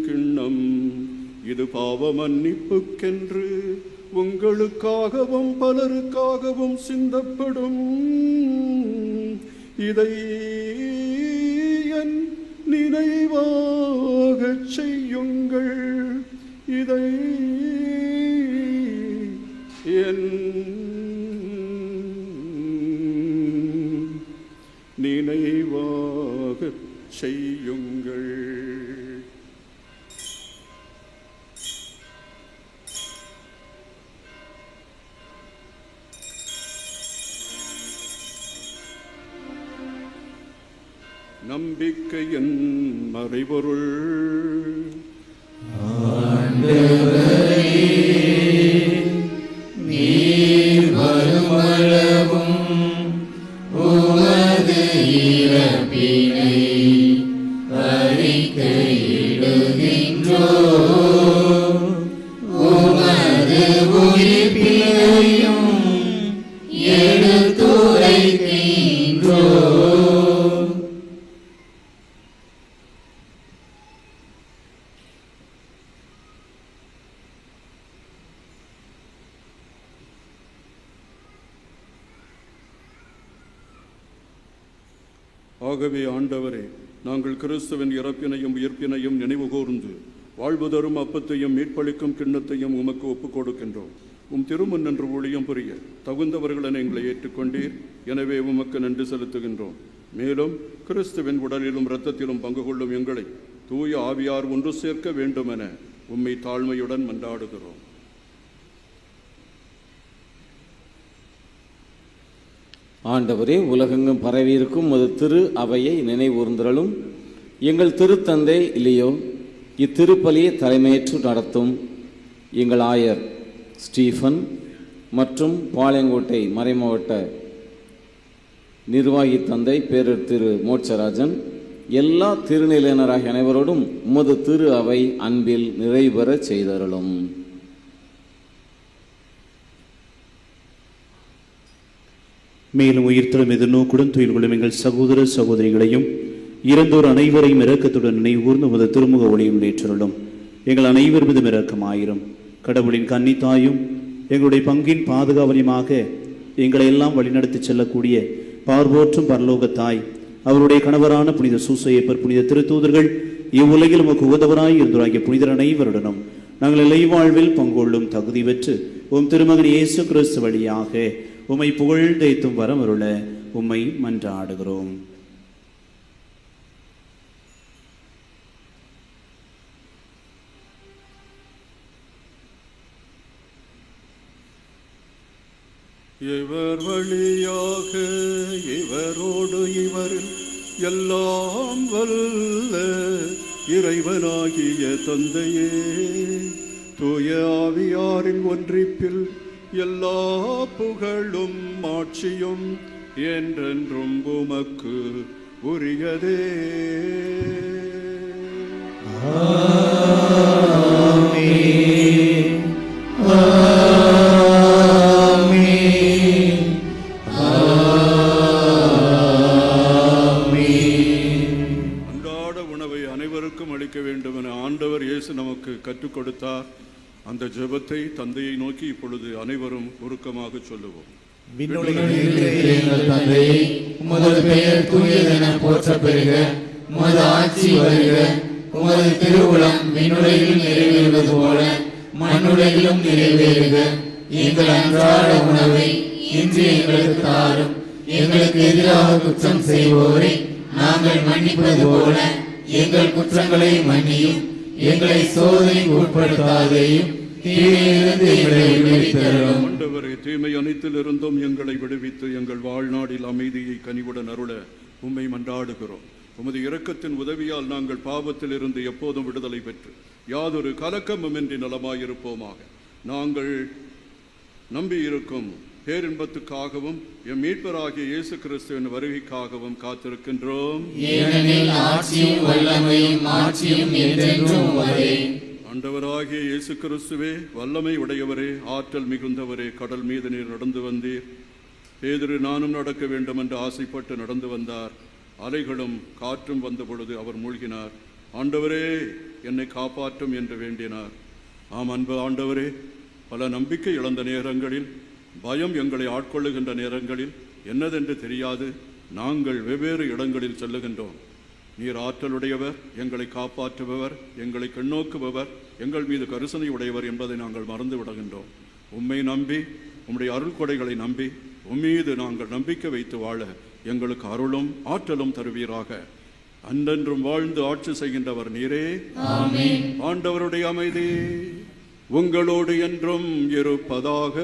கிண்ணம். இது பாவ மன்னிப்புக்கென்று உங்களுக்காகவும் பலருக்காகவும் சிந்தப்படும். இதை என் நினைவாகச் செய்யுங்கள். இதை என் நினைவாகச் செய்யுங்கள். நம்பிக்கையின் மறைபொருள். ஆண்டவரே, நீர் வருமளவும் உமது இறப்பினை அறிக்கையிடுகின்றோம், உமது உயிர்ப்பினையும் எடுத்துரைக்கின்றோம். ஆகவே ஆண்டவரே, நாங்கள் கிறிஸ்துவின் இறப்பினையும் உயிர்ப்பினையும் நினைவு கூர்ந்து வாழ்வு தரும் அப்பத்தையும் மீட்பளிக்கும் கிண்ணத்தையும் உமக்கு ஒப்புக் கொடுக்கின்றோம். திருமுன் நின்று ஊழியம் புரிய தகுந்தவர்களென எங்களை ஏற்றுக்கொண்டீர். எனவே உமக்கு நன்றி செலுத்துகின்றோம். மேலும் கிறிஸ்துவின் உடலிலும் இரத்தத்திலும் பங்கு கொள்ளும் எங்களை தூய ஆவியார் ஒன்று சேர்க்க வேண்டுமென உம்மை தாழ்மையுடன் மன்றாடுகிறோம். ஆண்டவரே, உலகெங்கும் பரவியிருக்கும் அது திரு அவையை நினைவூர்ந்தருளும். எங்கள் திருத்தந்தை இல்லையோ இத்திருப்பலியை தலைமையேற்று நடத்தும் எங்கள் ஆயர் ஸ்டீஃபன் மற்றும் பாளையங்கோட்டை மறைமாவட்ட நிர்வாகி தந்தை பேரர் திரு மோட்சராஜன், எல்லா திருநிலையினராகிய அனைவரோடும் உமது திரு அவை அன்பில் நிறைவேற செய்தருளும். மேலும் உயிர்த்தலும் எதிர்நோக்குடன் துயில் கொள்ளும் எங்கள் சகோதர சகோதரிகளையும் இறந்தோர் அனைவரையும் இரக்கத்துடன் நினைவூர்ந்து உமது திருமுக ஒளியும் ஏற்றருளும். எங்கள் அனைவர் மீதும் இரக்கமாயிரும். கடவுளின் கன்னித்தாயும் எங்களுடைய பங்கின் பாதுகாவலியமாக எங்களை எல்லாம் வழிநடத்தி செல்லக்கூடிய பார்வோற்றும் பரலோகத்தாய், அவருடைய கணவரான புனித சூசையப்பர், புனித திருத்தூதர்கள், இவ்வுலகில் உமக்கு உகந்தவராய் இருந்தோராகிய புனிதர் அனைவருடனும் நாங்கள் இலை வாழ்வில் பங்கொள்ளும் தகுதி பெற்று உம் திருமகன் இயேசு கிறிஸ்து வழியாக உம்மை புகழ்ந்தேத்தும் வரமருள உம்மை மன்றாடுகிறோம். இவர் வழியாக இவரோடு இவரில் எல்லாம் வல்ல இறைவனாகிய தந்தையே, தூய ஆவியாரின் ஒன்றிப்பில் எல்லா புகழும் ஆட்சியும் என்றென்றும் உமக்கு உரியதே. அன்றாட உணவை அனைவருக்கும் அளிக்க வேண்டும் என ஆண்டவர் இயேசு நமக்கு கற்றுக் கொடுத்தார். அந்த ஜெபத்தை தந்தையை நோக்கி இப்பொழுது அனைவரும் உருக்கமாக சொல்லுவோம். தந்தையே, உமது பெயர் தூயதென போற்ற பெறுக, உமது ஆட்சி வருக, உமது திருவுளம் விண்ணுலகில் நிறைவேறுவது போல மண்ணுலகிலும் நிறைவேறுக. எங்கள் அன்றாட உணவை இன்று எங்களுக்கு தாரும். எங்களுக்கு எதிராக குற்றம் செய்வோரை நாங்கள் மன்னிப்பது போல எங்கள் குற்றங்களை மன்னியும். எங்களை சோதனைக்கு உட்படுத்தாதேயும், தீமையிலிருந்து எங்களை விடுவித்தருளும். ஆண்டவரே, தீமை அனைத்திலிருந்தும் எங்களை விடுவித்து எங்கள் வாழ்நாளில் அமைதியை கனிவுடன் அருள உம்மை மன்றாடுகிறோம். உமது இரக்கத்தின் உதவியால் நாங்கள் பாவத்திலிருந்து எப்போதும் விடுதலை பெற்று யாதொரு கலக்கமுமின்றி நலமாயிருப்போமாக. நாங்கள் நம்பியிருக்கும் பேரின்பத்துக்காகவும் எம் மீட்பராகிய இயேசு கிறிஸ்துவின் வருகைக்காகவும் காத்திருக்கின்றோம். ஏனெனில் ஆட்சியும் வல்லமையும் மாட்சியும் என்றென்றும் உமதே. ஆண்டவராகிய இயேசு கிறிஸ்துவே, வல்லமை உடையவரே, ஆற்றல் மிகுந்தவரே, கடல் மீது நீர் நடந்து வந்தீர். பேதுரு நானும் நடக்க வேண்டும் என்று ஆசைப்பட்டு நடந்து வந்தார். அலைகளும் காற்றும் வந்த பொழுது அவர் மூழ்கினார். ஆண்டவரே, என்னை காப்பாற்றும் என்று வேண்டினார். ஆம் அன்பு ஆண்டவரே, பல நம்பிக்கை இழந்த நேரங்களில், பயம் எங்களை ஆட்கொள்ளுகின்ற நேரங்களில், என்னதென்று தெரியாது நாங்கள் வெவ்வேறு இடங்களில் செல்லுகின்றோம். நீர் ஆற்றலுடையவர், எங்களை காப்பாற்றுபவர், எங்களை கண்ணோக்குபவர், எங்கள் மீது கரிசனை உடையவர் என்பதை நாங்கள் மறந்து விடுகின்றோம். உம்மை நம்பி, உம்முடைய அருள் கொடைகளை நம்பி, உம்மீது நாங்கள் நம்பிக்கை வைத்து வாழ எங்களுக்கு அருளும் ஆற்றலும் தருவீராக. அன்றென்றும் வாழ்ந்து ஆட்சி செய்கின்றவர் நீரே. ஆண்டவருடைய அமைதி உங்களோடு என்றும் இருப்பதாக.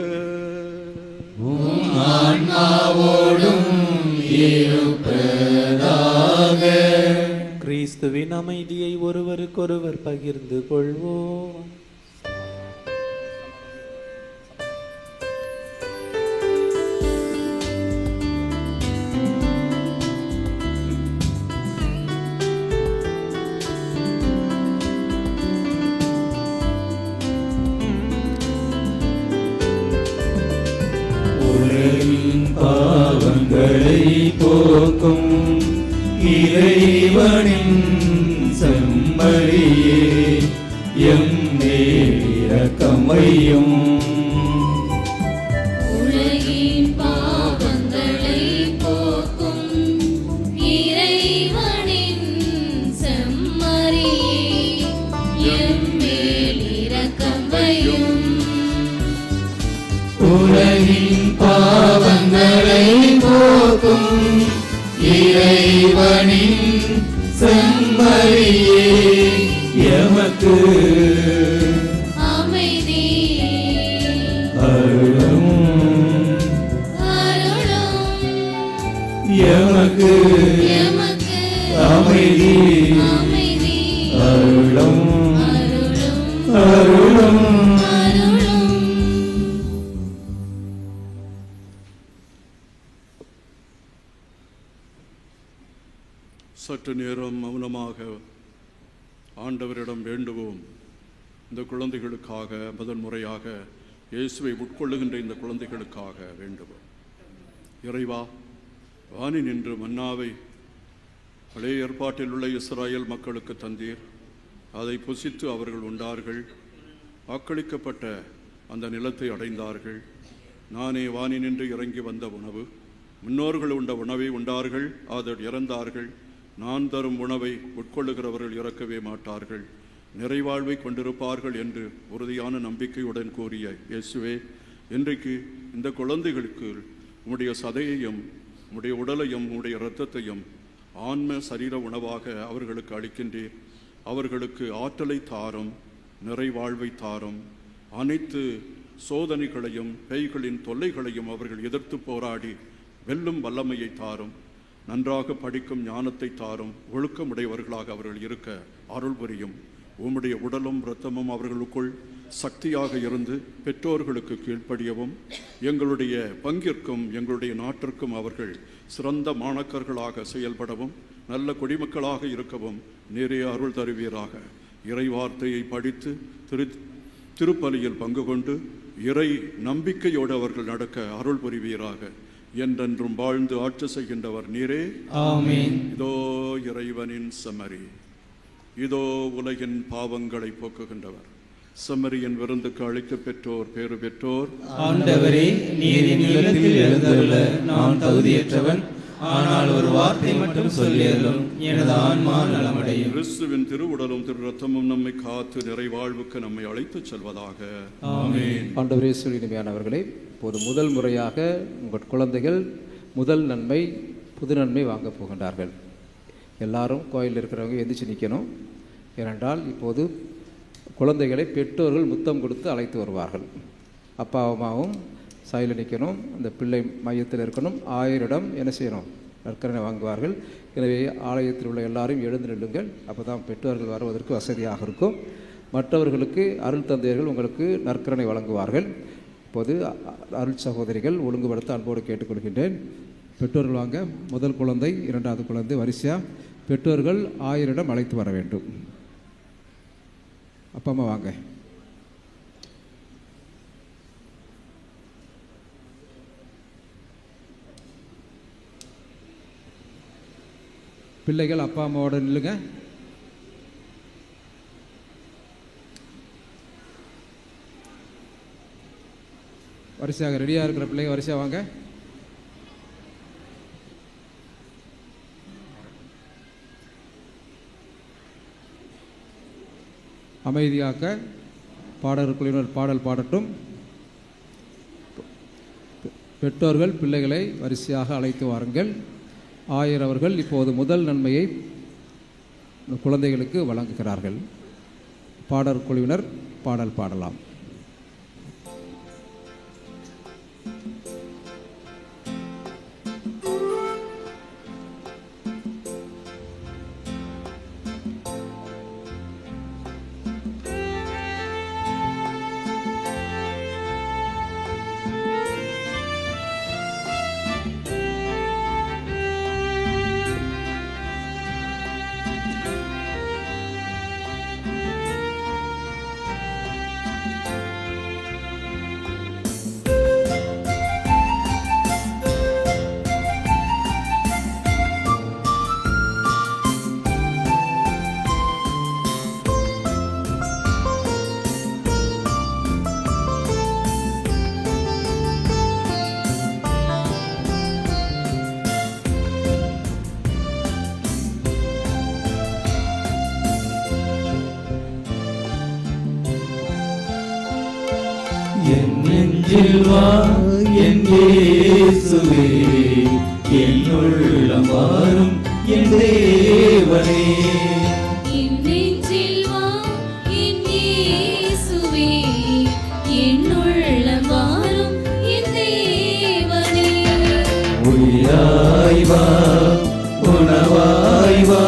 கிறிஸ்துவின் அமைதியை ஒருவருக்கொருவர் பகிர்ந்து கொள்வோம். பாவங்களை போக்கும் இறைவனின் செம்மறியே எம்மேல் இரக்கம் வையும். உலகின் பாவங்களை போக்கும் இறைவனின் செம்மறியே எம்மேல் இரக்கம் வையும். உலகின் பாவங்களை போக்கும் இறைவனின் செம்மறியே எமக்கு அமைதி அருளும். அருளும் எமக்கு அமைதி அமைதி அருளும். அருளும் அருளும். அருளும். சற்று நேரம் மௌனமாக ஆண்டவரிடம் வேண்டுவோம். இந்த குழந்தைகளுக்காக முதன்முறையாக இயேசுவை உட்கொள்ளுகின்ற இந்த குழந்தைகளுக்காக வேண்டுவோம். இறைவா, வானி நின்று மன்னாவை பழைய ஏற்பாட்டில் உள்ள இஸ்ராயேல் மக்களுக்கு தந்தீர். அதை புசித்து அவர்கள் உண்டார்கள். வாக்களிக்கப்பட்ட அந்த நிலத்தை அடைந்தார்கள். நானே வானி நின்று இறங்கி வந்த உணவு. முன்னோர்கள் உண்ட உணவை உண்டார்கள், அதில் இறந்தார்கள். நான் தரும் உணவை உட்கொள்ளுகிறவர்கள் இறக்கவே மாட்டார்கள், நிறைவாழ்வை கொண்டிருப்பார்கள் என்று உறுதியான நம்பிக்கையுடன் கூறிய இயேசுவே, இன்றைக்கு இந்த குழந்தைகளுக்கு உம்முடைய சதையையும் உம்முடைய உடலையும் உம்முடைய இரத்தத்தையும் ஆன்ம சரீர உணவாக அவர்களுக்கு அளிக்கின்றீர். அவர்களுக்கு ஆற்றலை தாரும், நிறைவாழ்வை தாரும். அனைத்து சோதனைகளையும் பேய்களின் தொல்லைகளையும் அவர்கள் எதிர்த்து போராடி வெல்லும் வல்லமையை தாரும். நன்றாக படிக்கும் ஞானத்தை தாரும். ஒழுக்கமுடையவர்களாக அவர்கள் இருக்க அருள் புரியும். உம்முடைய உடலும் இரத்தமும் அவர்களுக்குள் சக்தியாக இருந்து பெற்றோர்களுக்கு கீழ்ப்படியவும், எங்களுடைய பங்கிற்கும் எங்களுடைய நாட்டிற்கும் அவர்கள் சிறந்த மாணக்கர்களாக செயல்படவும், நல்ல குடிமக்களாக இருக்கவும் நிறைய அருள் தருவீராக. இறை வார்த்தையை படித்து திருப்பலியில் பங்கு கொண்டு இறை நம்பிக்கையோடு அவர்கள் நடக்க அருள் புரிவீராக. என்றென்றும் வாழ்ந்து ஆட்சி செய்கின்றவர் நீரே. ஆமென். இதோ இறைவனின் செம்மறி, இதோ உலகின் பாவங்களை போக்குகின்றவர். செம்மறியின் விருந்துக்கு அழைக்க பெற்றோர் பேறு பெற்றோர். ஆண்டவரே, நீர் என் இல்லத்தில் எழுந்தருள நான் தகுதியற்றவன். ஆனால் ஒரு வார்த்தை மட்டும் சொல்லியருளும், எனது ஆன்மா நலமடையும். கிறிஸ்துவின் திருவுடலும் திரு ரத்தமும் நம்மை காத்து நிறைவாழ்வுக்கு நம்மை அழைத்துச் செல்வதாக. ஆமென். ஆண்டவரே இனிமையானவர்களே, இப்போது முதல் முறையாக உங்கள் குழந்தைகள் முதல் நன்மை புது நன்மை வாங்க போகின்றார்கள். எல்லாரும் கோயிலில் இருக்கிறவங்க எந்திரிச்சு நிற்கணும். ஏனென்றால் இப்போது குழந்தைகளை பெற்றோர்கள் முத்தம் கொடுத்து அழைத்து வருவார்கள். அப்பா அம்மாவும் சாயில் நிற்கணும். அந்த பிள்ளை மையத்தில் இருக்கணும். 1000 என்ன செய்யணும்? நற்கரணை வாங்குவார்கள். எனவே ஆலயத்தில் உள்ள எல்லாரும் எழுந்து நில்லுங்கள். அப்போ தான் பெற்றோர்கள் வருவதற்கு வசதியாக இருக்கும். மற்றவர்களுக்கு அருள் தந்தையர்கள் உங்களுக்கு நற்கரணை வழங்குவார்கள். இப்போது அருள் சகோதரிகள் ஒழுங்குபடுத்த அன்போடு கேட்டுக்கொள்கின்றேன். பெற்றோர்கள் வாங்க. முதல் குழந்தை, இரண்டாவது குழந்தை வரிசையாக பெற்றோர்கள் 1000 அழைத்து வர வேண்டும். அப்பா அம்மா வாங்க. பிள்ளைகள் அப்பா அம்மாவோட நில்லுங்க. வரிசையாக ரெடியாக இருக்கிற பிள்ளைங்க வரிசையாக வாங்க. அமைதியாக்க பாடற்குழுவினர் பாடல் பாடட்டும். பெற்றோர்கள் பிள்ளைகளை வரிசையாக அழைத்து வாருங்கள். 1000 அவர்கள் இப்போது முதல் நன்மையை குழந்தைகளுக்கு வழங்குகிறார்கள். பாடற்குழுவினர் பாடல் பாடலாம். என் நெஞ்சில் வா என் இயேசுவே, என் உள்ளம் வாரும் என் தேவனே. என் நெஞ்சில் வா என் இயேசுவே, என் உள்ளம் வாரும் என் தேவனே. உயிராய் வா உணவாய் வா,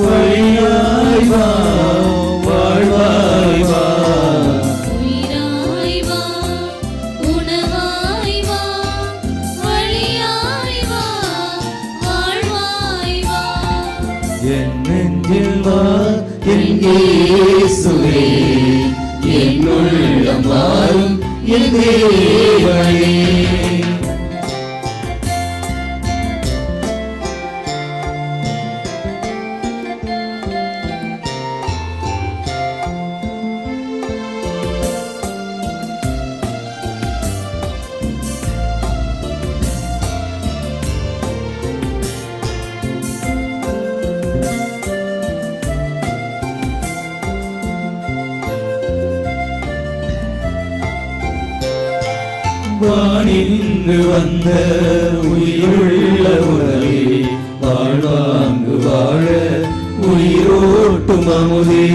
வழியாய் வா வாழ்வாய் வா. உயிராய் வா உணவாய் வா, வழியாய் வா வாழ்வாய் வா. என் நெஞ்சில் வா என் இயேசுவே, என் உள்ளம் வாரும் என் தேவனே. வானின்று வந்த உயிருள்ள உறவே, வாழ்வாங்கு வாழ உயிரோட்டும் அமுதே.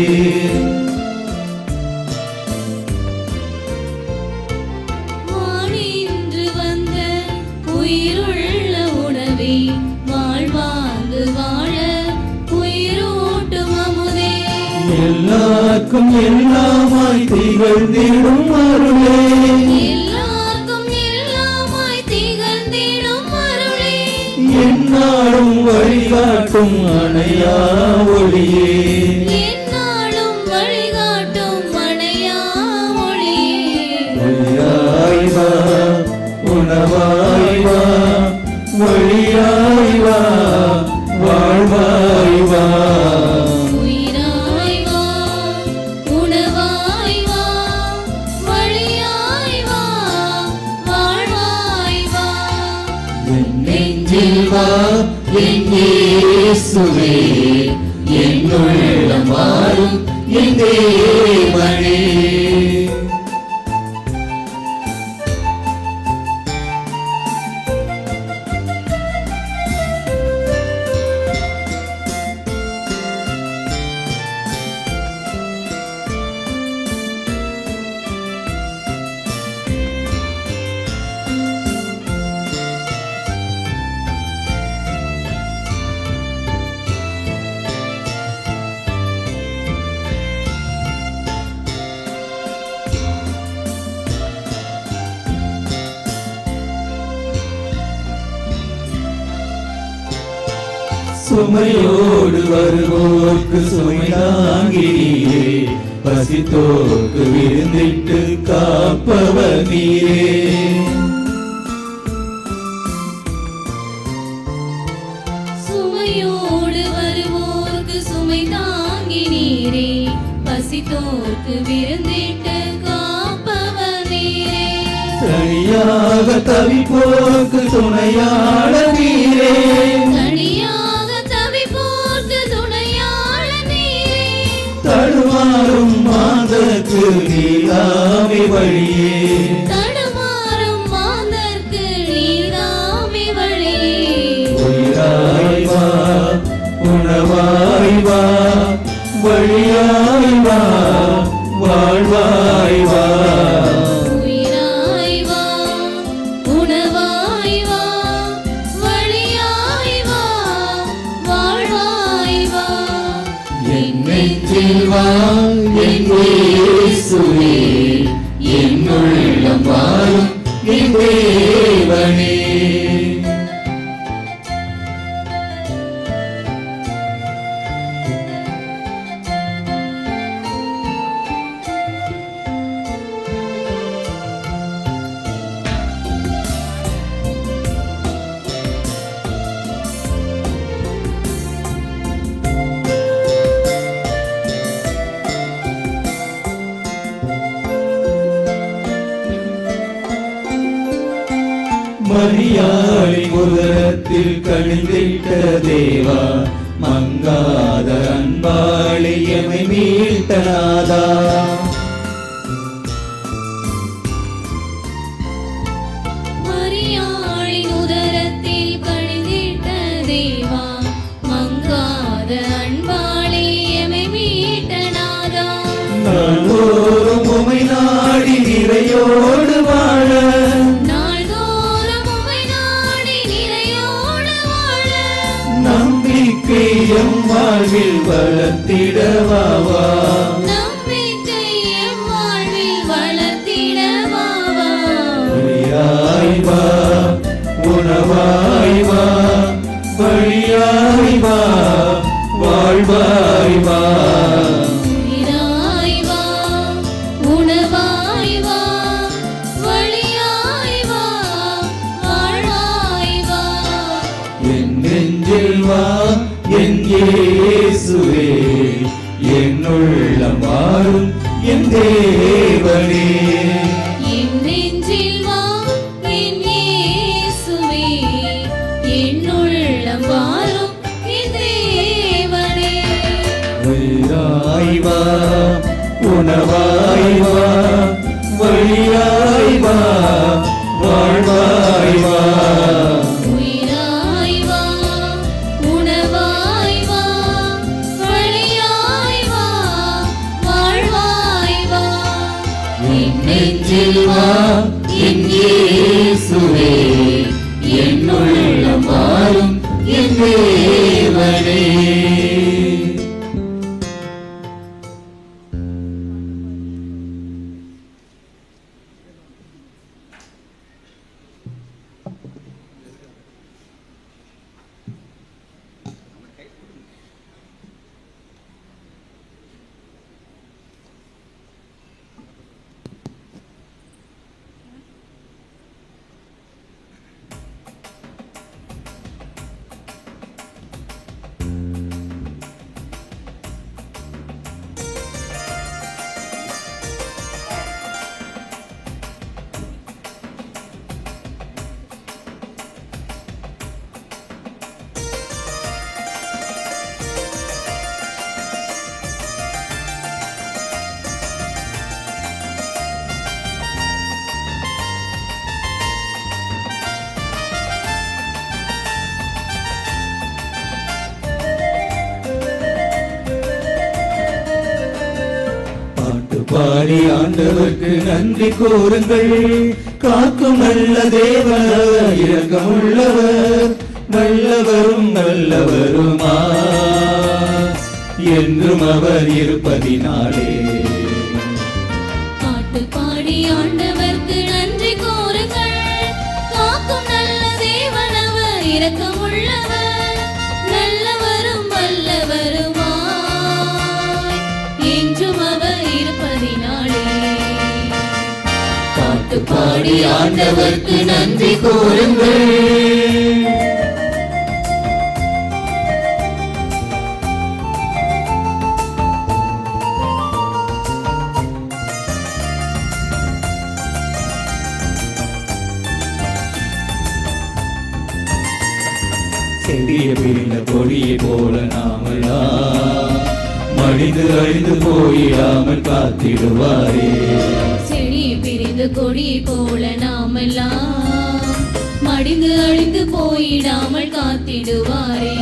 வானின்று வந்த உயிருள்ள உணவே, வாழ்வாங்கு வாழ உயிரோட்டும் அமுதே. எல்லாருக்கும் எல்லாமாய் திகழ்ந்திடும் அருளே, எல்லாருக்கும் எல்லாமாய் திகழ்ந்திடும் அருளே. என்னாலும் வழிகாட்டும் அணையா ஒளியே, என்னாலும் வழிகாட்டும் அணையா ஒளியே. வழியாய் வா உணவாய் வா, வழியாய் வா வாழ்வாய் வா. உயிராய் வா உணவாய் வா, வழியாய் வா வாழ்வாய் வா. என் நெஞ்சில் வா என் இயேசுவே, என் உள்ளம் வாரும் என் தேவனே. சுமையோடு வருவோர்க்கு சுமை தாங்கினீரே, பசித்தோர்க்கு விருந்திட்டு காப்பவர் நீரே. சுமையோடு வருவோர்க்கு சுமை தாங்கி நீரே, பசித்தோர்க்கு விருந்திட்டு காப்பவர் நீரே. தனியாக தவிப்போர்க்கு துணையாள நீரே, தனியாக தவிப்போர்க்கு துணையாள நீரே. தடுமாறும் மாதற்கு நீராமே வழியே, தடுமாறும் மாந்தர்க்கு நீர்தாமே வழியே. உயிராய் வா உணவாய் வா, வழியாய் வா வாழ்வாய் வா. உயிராய் வா உணவாய் வா, வழியாய் வா வாழ்வாய் வா. என் நெஞ்சில் வா என் இயேசுவே, என் உள்ளம் வாரும் என் தேவனே. மரியாதை உதரத்தில் கணிந்திட்ட தேவா, மங்காத அன்பாளி எமை மீட்டனாதா. வாழ்வாய் வா. உயிராய் வா, உணவாய் வா, வழியாய் வா, வாழ்வாய் வா. என் நெஞ்சில் வா என் இயேசுவே, என் உள்ளம் வாழும் என் தேவனே. என் நெஞ்சில் வா என் இயேசுவே, என் உள்ளம் வாழும் என் தேவனே. உயிராய் வா, உணவாய் வா, வழியாய் வா, வாழ்வாய் வா. உயிராய் வா, உணவாய் வா, வழியாய் வா, வாழ்வாய் வா. என் நெஞ்சில் வா என் இயேசுவே, என் உள்ளம் வாழும் என் தேவனே. பாடி ஆண்டவர்க்கு நன்றி கூறுங்கள். காக்கும் நல்ல தேவன் இரக்கமுள்ளவர், நல்லவரும் நல்லவருமா என்றும் அவர் இருப்பதினாலே. பாட்டு பாடி ஆண்டவர்க்கு நன்றி கூறுங்கள். காக்கும் நல்ல தேவன் அவர் இரக்கமுள்ளவர், நல்லவரும் வல்லவருமாய் என்றும் அவர் இருப்பதினாலே. பாட்டு பாடி ஆண்டவர்க்கு நன்றி கூறுங்கள். செடிய பிரிந்த கொடியை போல நாமெல்லாம் மடிந்து அழிந்து போயிடாமல் காத்திடுவாரே. செடியை பிரிந்து கொடியை போல நாமெல்லாம் மடிந்து அழிந்து போயிடாமல் காத்திடுவாரே.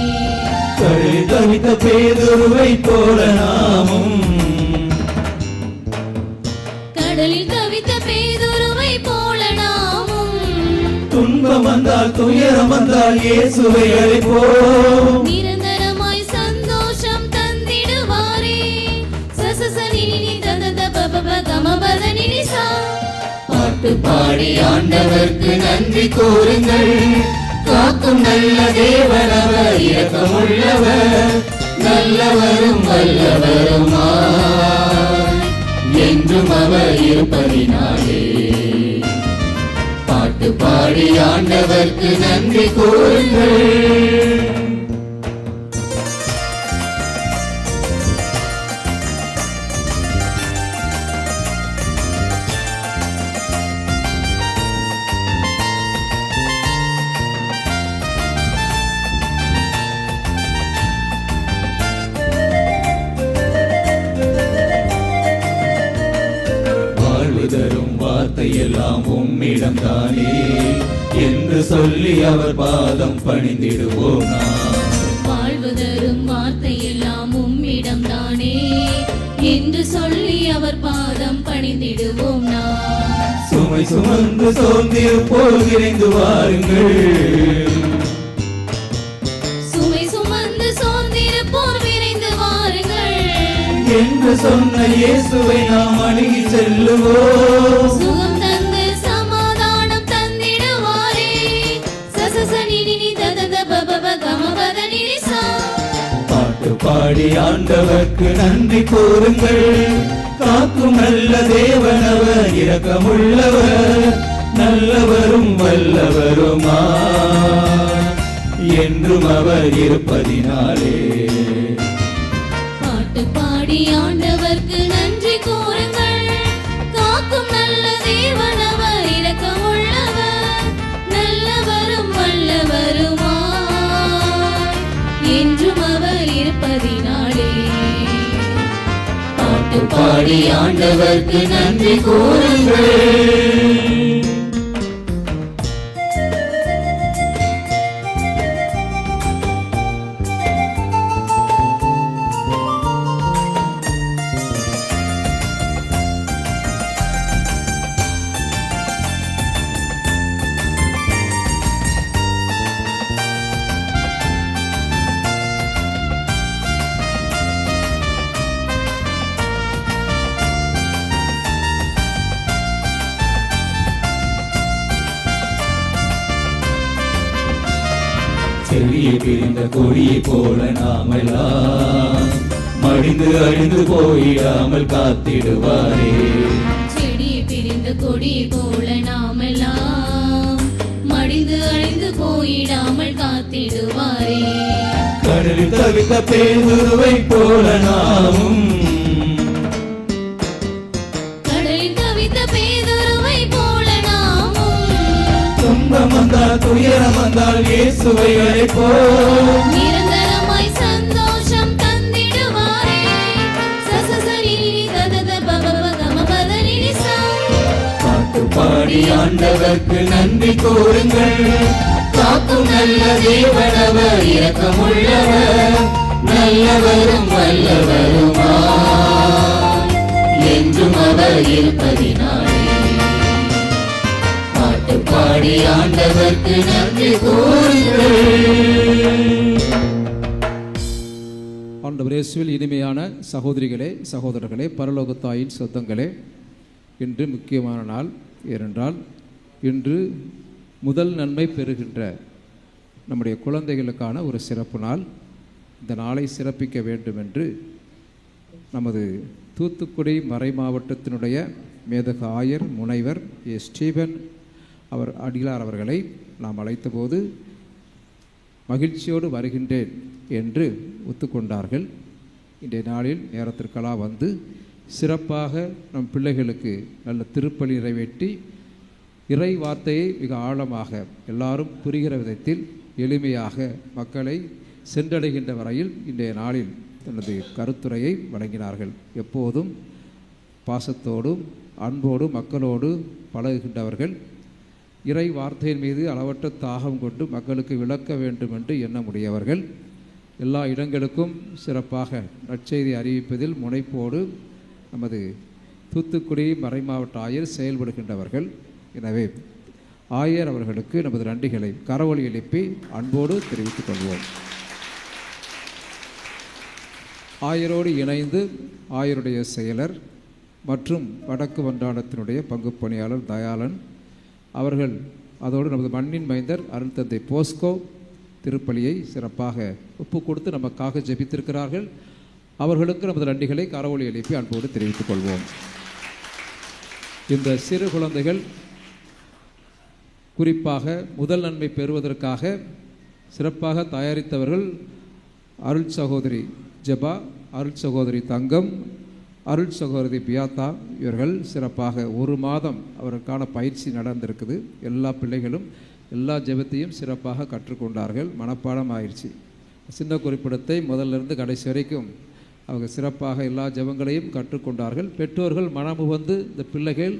கடலில் தவித்த பேதுருவை போல நாமும், கடலில் தவித்த பேதுருவை போல நாமும், துன்பம் வந்தால் துயரம் வந்தால் இயேசுவை அழைப்போம். நிரந்தரமாய் சந்தோஷம் தந்திடுவாரே. சசசனினி ததத பபப கமபதனினி சா. பாட்டு பாடி ஆண்டவர்க்கு நன்றி கூறுங்கள். காக்கும் நல்ல தேவன் அவர் இரக்கமுள்ளவர், நல்லவரும் வல்லவருமாய் என்றும் அவர் இருப்பதினாலே. பாட்டு பாடி ஆண்டவர்க்கு நன்றி கூறுங்கள். தரும் வார்த்தை எல்லாம் உம்மிடம் தானே என்று சொல்லி அவர் பாதம் பணிந்திடுவோம் நாம். வாழ்வு தரும் வார்த்தை எல்லாம் உம்மிடம் தானே என்று சொல்லி அவர் பாதம் பணிந்திடுவோம் நாம். சுமை சுமந்து சோர்ந்திருப்போர் விரைந்து வாருங்கள். சுமை சுமந்து சோர்ந்திருப்போர் விரைந்து வாருங்கள் என்று சொன்ன இயேசுவை நாம் அணுகி செல்லுவோம். சுகம் தந்து சமாதானம் தந்திடுவாரே. சசசனினி ததத பபப கமபதனிரி சா. பாட்டு பாடி ஆண்டவர்க்கு நன்றி கூறுங்கள். காக்கும் நல்ல தேவனவர், இரக்கமுள்ளவர், நல்லவரும் வல்லவருமா, என்றும் அவர் இருப்பதினாலே. பாட்டு பாடி ஆண்டவர்க்கு நன்றி கூறுங்கள். காக்கும் நல்ல தேவனவர், இரக்கமுள்ளவர், நல்லவரும் வல்லவருமா, என்றும் அவர் இருப்பதினாலே. பாட்டு பாடி ஆண்டவர்க்கு நன்றி கூறுங்கள். செவியை பிரிந்த கொடியை போல நாமெல்லாம் மடிந்து அழிந்து போயிடாமல் காத்திடுவாரே. செடியை பிரிந்த கொடியை போல நாமெல்லாம் மடிந்து அழிந்து போயிடாமல் காத்திடுவாரே. கடலில் தவித்த பேதுருவை போல நாமும், கடலில் தவித்த பேதுருவை போல நாமும், துன்பம் வந்தால் துயரம் வந்தால் இயேசுவை அழைப்போம். நிரந்தரமாய் சந்தோஷம் தந்திடுவாரே. சசசரிரி ததத பபப கமபதரிரி சம். பாட்டு பாடி ஆண்டவர்க்கு நன்றி கூறுங்கள். காக்கும் நல்ல தேவனவர், இரக்கமுள்ளவர், நல்லவரும் வல்லவருமா, என்றும் அவர் இருப்பதினாலே. பாட்டு பாடி ஆண்டவர்க்கு நன்றி கூறுங்கள். ஆண்டவர் இயேசுவில் இனிமையான சகோதரிகளே, சகோதரர்களே, பரலோக தாயின் சொந்தங்களே, இன்று முக்கியமான நாள். ஏனென்றால் இன்று முதல் நன்மை பெறுகின்ற நம்முடைய குழந்தைகளுக்கான ஒரு சிறப்பு நாள். இந்த நாளை சிறப்பிக்க வேண்டும் என்று நமது தூத்துக்குடி மறை மாவட்டத்தினுடைய மேதக ஆயர் முனைவர் ஏ. ஸ்டீபன் அவர் அடிகளார் அவர்களை நாம் அழைத்தபோது மகிழ்ச்சியோடு வருகின்றேன் என்று ஒத்துக்கொண்டார்கள். இன்றைய நாளில் நேரத்திற்கெல்லாம் வந்து சிறப்பாக நம் பிள்ளைகளுக்கு நல்ல திருப்பலி நிறைவேற்றி இறை வார்த்தையை மிக ஆழமாக எல்லாரும் புரிகிற விதத்தில் எளிமையாக மக்களை சென்றடைகின்ற வரையில் இன்றைய நாளில் தனது கருத்துரையை வழங்கினார்கள். எப்போதும் பாசத்தோடும் அன்போடும் மக்களோடு பழகுகின்றவர்கள், இறை வார்த்தையின் மீது அளவற்ற தாகம் கொண்டு மக்களுக்கு விளக்க வேண்டும் என்று எண்ணமுடையவர்கள், எல்லா இடங்களுக்கும் சிறப்பாக நற்செய்தி அறிவிப்பதில் முனைப்போடு நமது தூத்துக்குடி மறைமாவட்ட ஆயர் செயல்படுகின்றவர்கள். எனவே ஆயர் அவர்களுக்கு நமது நன்றிகளை கரவொலி எழுப்பி அன்போடு தெரிவித்துக் கொள்வோம். ஆயரோடு இணைந்து ஆயருடைய செயலர் மற்றும் வடக்கு வண்டானத்தினுடைய பங்கு பணியாளர் தயாளன் அவர்கள், அதோடு நமது மண்ணின் மைந்தர் அருள் தந்தை போஸ்கோ திருப்பலியை சிறப்பாக ஒப்பு கொடுத்து நமக்காக ஜெபித்திருக்கிறார்கள். அவர்களுக்கு நமது நன்றிகளை கரவொலி எழுப்பி அன்போடு தெரிவித்துக் கொள்வோம். இந்த சிறு குழந்தைகள் குறிப்பாக முதல் நன்மை பெறுவதற்காக சிறப்பாக தயாரித்தவர்கள் அருள் சகோதரி ஜெபா, அருள் சகோதரி தங்கம், அருள் சகோதரி பியாத்தா. இவர்கள் சிறப்பாக ஒரு மாதம் அவருக்கான பயிற்சி நடந்திருக்குது. எல்லா பிள்ளைகளும் எல்லா ஜெபத்தையும் சிறப்பாக கற்றுக்கொண்டார்கள், மனப்பாடம் ஆயிடுச்சு. சின்ன குறிப்பிடத்தை முதல்லிருந்து கடைசி வரைக்கும் அவங்க சிறப்பாக எல்லா ஜெபங்களையும் கற்றுக்கொண்டார்கள். பெற்றோர்கள் மனமு வந்து இந்த பிள்ளைகள்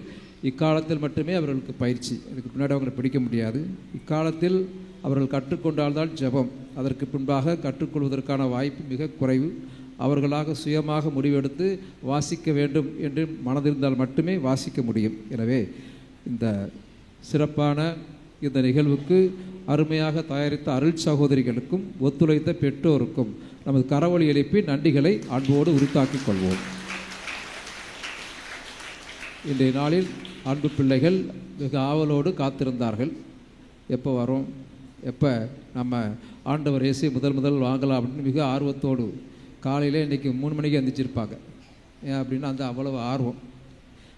இக்காலத்தில் மட்டுமே அவர்களுக்கு பயிற்சி, இதுக்கு பின்னாடி அவங்களை பிடிக்க முடியாது. இக்காலத்தில் அவர்கள் கற்றுக்கொண்டால்தான் ஜெபம், அதற்கு பின்பாக கற்றுக்கொள்வதற்கான வாய்ப்பு மிக குறைவு. அவர்களாக சுயமாக முடிவெடுத்து வாசிக்க வேண்டும் என்று மனதிருந்தால் மட்டுமே வாசிக்க முடியும். எனவே இந்த சிறப்பான இந்த நிகழ்வுக்கு அருமையாக தயாரித்த அருள் சகோதரிகளுக்கும் ஒத்துழைத்த பெற்றோருக்கும் நமது கரவொலி எழுப்பி நன்றிகளை அன்போடு உரித்தாக்கிக் கொள்வோம். இன்றைய நாளில் அன்பு பிள்ளைகள் மிக ஆவலோடு காத்திருந்தார்கள். எப்போ வரும், எப்போ நம்ம ஆண்டவர் இயேசு முதல் வாங்கலாம் அப்படின்னு மிக ஆர்வத்தோடு காலையில் இன்றைக்கி 3 மணிக்கு எழுந்திரிச்சிருப்பாங்க. ஏன் அப்படின்னா அந்த அவ்வளவு ஆர்வம்.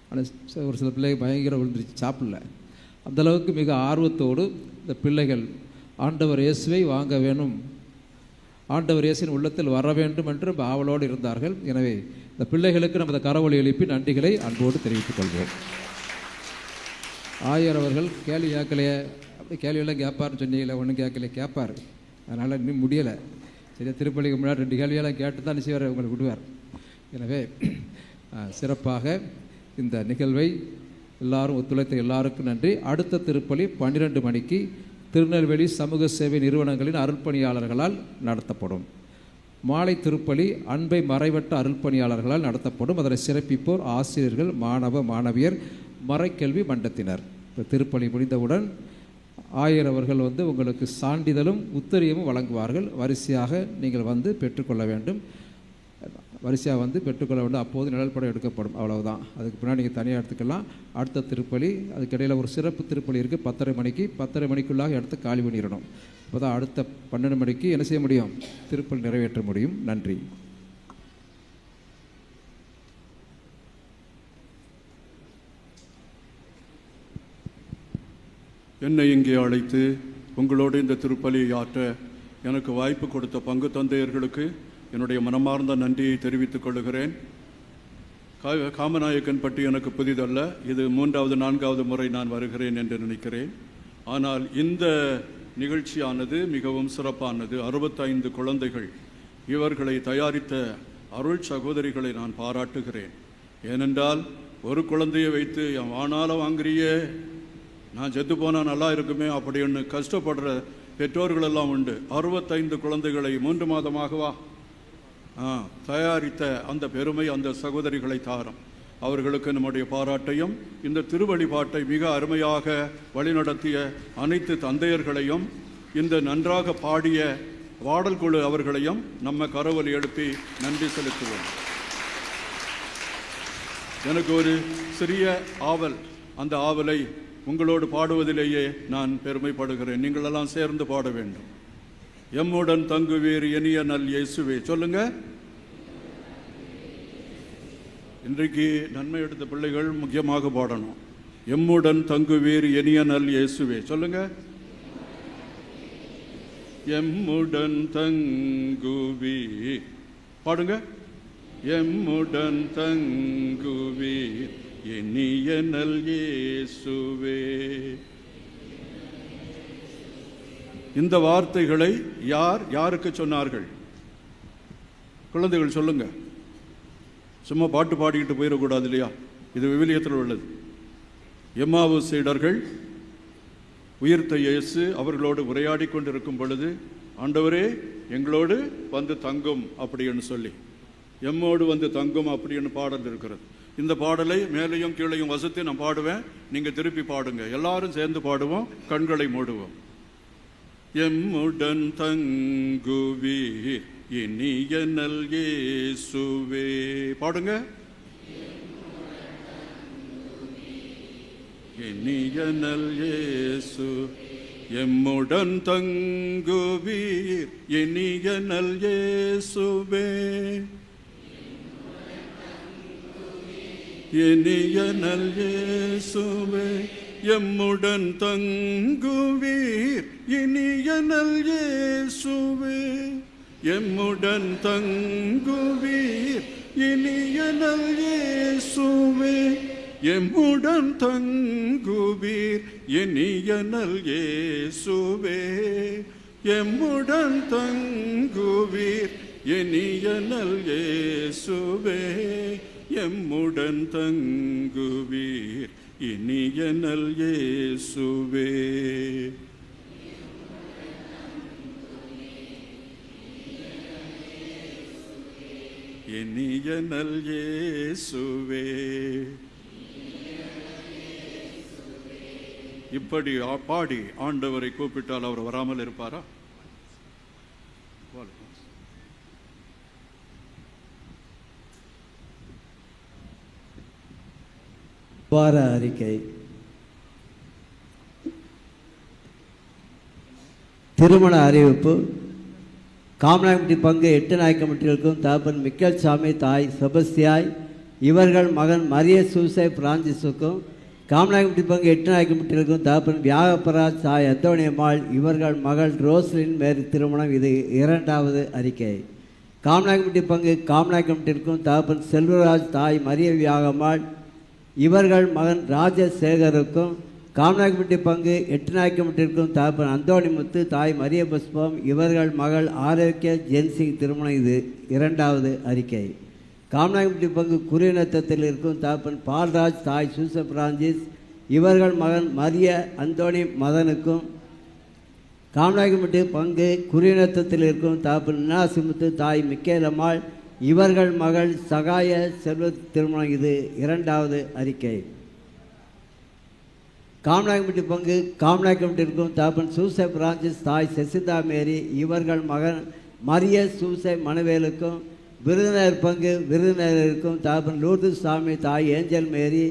ஆனால் ஒரு சில பிள்ளைகள் பயங்கர விழுந்துருச்சு, சாப்பிடல. அந்தளவுக்கு மிக ஆர்வத்தோடு இந்த பிள்ளைகள் ஆண்டவர் இயேசுவை வாங்க வேணும், ஆண்டவர் இயேசுவின் உள்ளத்தில் வர வேண்டும் என்று ஆவலோடு இருந்தார்கள். எனவே இந்த பிள்ளைகளுக்கு நமது கரவொலி எழுப்பி நன்றிகளை அன்போடு தெரிவித்துக் கொள்வோம். ஆயர் அவர்கள் கேள்வி கேட்கலையே, அப்படி கேள்வியெல்லாம் கேட்பார்னு சொன்னீங்களே, ஒன்றும் கேட்கலையே, கேட்பார். அதனால் இன்னும் முடியலை. சரியா, திருப்பள்ளிக்கு முன்னாடி 2 கேள்வியெல்லாம் கேட்டு தான் நிச்சயம் உங்களுக்கு விடுவார். எனவே சிறப்பாக இந்த நிகழ்வை எல்லாரும் ஒத்துழைத்த எல்லாருக்கும் நன்றி. அடுத்த திருப்பலி 12 மணிக்கு திருநெல்வேலி சமூக சேவை நிறுவனங்களின் அருள்பணியாளர்களால் நடத்தப்படும். மாலை திருப்பலி அன்பை மறைவட்ட அருள்பணியாளர்களால் நடத்தப்படும். அதனை சிறப்பிப்போர் ஆசிரியர்கள், மாணவ மாணவியர், மறைக்கல்வி மண்டத்தினர். இப்போ திருப்பலி முடிந்தவுடன் ஆயர் அவர்கள் உங்களுக்கு சான்றிதழும் உத்தரியமும் வழங்குவார்கள். வரிசையாக நீங்கள் பெற்றுக்கொள்ள வேண்டும். அப்போது நிழல்படம் எடுக்கப்படும். அவ்வளவுதான். அதுக்கு பின்னாடி நீங்கள் தனியாக எடுத்துக்கலாம். அடுத்த திருப்பலி அதுக்கிடையில் ஒரு சிறப்பு திருப்பலி இருக்குது 10:30 மணிக்கு. 10:30 மணிக்குள்ளாக இடத்த காலி பண்ணிடணும். அப்போ தான் அடுத்த 12 மணிக்கு என்ன செய்ய முடியும், திருப்பலி நிறைவேற்ற முடியும். நன்றி. என்னை இங்கே அழைத்து உங்களோடு இந்த திருப்பலியை ஆற்ற எனக்கு வாய்ப்பு கொடுத்த பங்கு தந்தையர்களுக்கு என்னுடைய மனமார்ந்த நன்றியை தெரிவித்துக் கொள்கிறேன். காமநாயக்கன் பற்றி எனக்கு புதிதல்ல. இது 3வது 4வது முறை நான் வருகிறேன் என்று நினைக்கிறேன். ஆனால் இந்த நிகழ்ச்சியானது மிகவும் சிறப்பானது. 65 குழந்தைகள், இவர்களை தயாரித்த அருள் சகோதரிகளை நான் பாராட்டுகிறேன். ஏனென்றால் ஒரு குழந்தையை வைத்து ஆனாலும் வாங்குறியே, நான் செத்து போனால் நல்லா இருக்குமே அப்படின்னு கஷ்டப்படுற பெற்றோர்களெல்லாம் உண்டு. 65 குழந்தைகளை 3 மாதமாகவா தயாரித்த அந்த பெருமை அந்த சகோதரிகளை தாரும். அவர்களுக்கு நம்முடைய பாராட்டையும், இந்த திருவழிபாட்டை மிக அருமையாக வழிநடத்திய அனைத்து தந்தையர்களையும், இந்த நன்றாக பாடிய பாடல் குழு அவர்களையும் நம்ம கரவொலி எழுப்பி நன்றி செலுத்துவோம். எனக்கு ஒரு சிறிய ஆவல், அந்த ஆவலை உங்களோடு பாடுவதிலேயே நான் பெருமைப்படுகிறேன். நீங்களெல்லாம் சேர்ந்து பாட வேண்டும். எம்முடன் தங்குவீர் இனிய நல் இயேசுவே. சொல்லுங்க. இன்றைக்கு நன்மை எடுத்த பிள்ளைகள் முக்கியமாக பாடணும். எம்முடன் தங்குவீர் இனிய நல் இயேசுவே. சொல்லுங்க. எம்முடன் தங்குவீர். பாடுங்க. எம்முடன் தங்குவீர் இனிய நல் இயேசுவே. இந்த வார்த்தைகளை யாருக்கு சொன்னார்கள்? குழந்தைகள் சொல்லுங்க. சும்மா பாட்டு பாடிக்கிட்டு போயிடக்கூடாது இல்லையா? இது விவிலியத்தில் உள்ளது. எம்மாவு சீடர்கள் உயிர்த்த இயேசு அவர்களோடு உரையாடி கொண்டிருக்கும் பொழுது, ஆண்டவரே எங்களோடு வந்து தங்கும் அப்படின்னு சொல்லி, எம்மோடு வந்து தங்கும் அப்படின்னு பாடல் இருக்கிறது. இந்த பாடலை மேலையும் கீழையும் வசத்தை நான் பாடுவேன், நீங்க திருப்பி பாடுங்க. எல்லாரும் சேர்ந்து பாடுவோம், கண்களை மூடுவோம். எம்முடன் தங்குவீர் இனிய நல் இயேசுவே. பாடுங்க. இனிய நல் இயேசு. எம்முடன் தங்குவீர் இனிய நல் இயேசுவே. இனிய நல் இயேசுவே. எம்முடன் தங்குவீர் இனிய நல் இயேசுவே. எம்முடன் தங்குவீர் இனிய நல் இயேசுவே. எம்முடன் தங்குவீர் இனிய நல் இயேசுவே. எம்முடன் தங்குவீர் இனிய நல் இயேசுவே. எம்முடன் தங்குவீர் இனிய நல் இயேசுவே. இனிய நல் இயேசுவே. இப்படி பாடி ஆண்டவரை கூப்பிட்டால் அவர் வராமல் இருப்பாரா? வார அறிக்கை. திருமண அறிவிப்பு. காமநாயக்கம்பட்டி பங்கு 8 நாயக்கம்பட்டிகளுக்கும் தகப்பன் மிக்கேல் சாமி தாய் செபஸ்தியாய் இவர்கள் மகன் மரிய சூசை பிரான்சிஸுக்கும் காமநாயக்கம்பட்டி பங்கு 8 நாயக்கம்பட்டிகளுக்கும் தகப்பன் வியாகப்பராஜ் தாய் அந்தோணியம்மாள் இவர்கள் மகள் ரோஸ்லின் மேரி திருமணம். இது 2வது அறிக்கை. காமநாயக்கம்பட்டி பங்கு காமநாயக்கம்பட்டிற்கும் தகப்பன் செல்வராஜ் தாய் மரிய வியாகம்மாள் இவர்கள் மகன் ராஜசேகருக்கும் காமநாயக்கம்பட்டி பங்கு 8 நாயக்கம்பட்டிற்கும் தகப்பன் அந்தோணிமுத்து தாய் மரிய புஷ்பம் இவர்கள் மகள் ஆரோக்கிய ஜென்சிங் திருமணம். இது 2வது அறிக்கை. காமநாயக்கம்பட்டி பங்கு குரியநத்தத்தில் இருக்கும் தகப்பன் பால்ராஜ் தாய் சூச பிரான்சிஸ் இவர்கள் மகன் மரிய அந்தோணி மதனுக்கும் காமநாயக்கம்பட்டி பங்கு குரியநத்தத்தில் இருக்கும் தகப்பன் இன்னாசிமுத்து தாய் மிக்கேலம்மாள் இவர்கள் மகள் சகாய செல்வ திருமணம். இது 2வது அறிக்கை. காமநாயக்கம்பட்டி பங்கு காமநாயக்கம்பட்டிற்கும் தகப்பன் சூசை பிரான்சிஸ் தாய் செசிந்தா மேரி இவர்கள் மகன் மரிய சூசை மணவேலுக்கும் விருதுநகர் பங்கு விருதுநகருக்கும் தகப்பன் லூர்து சாமி தாய் ஏஞ்சல் மேரி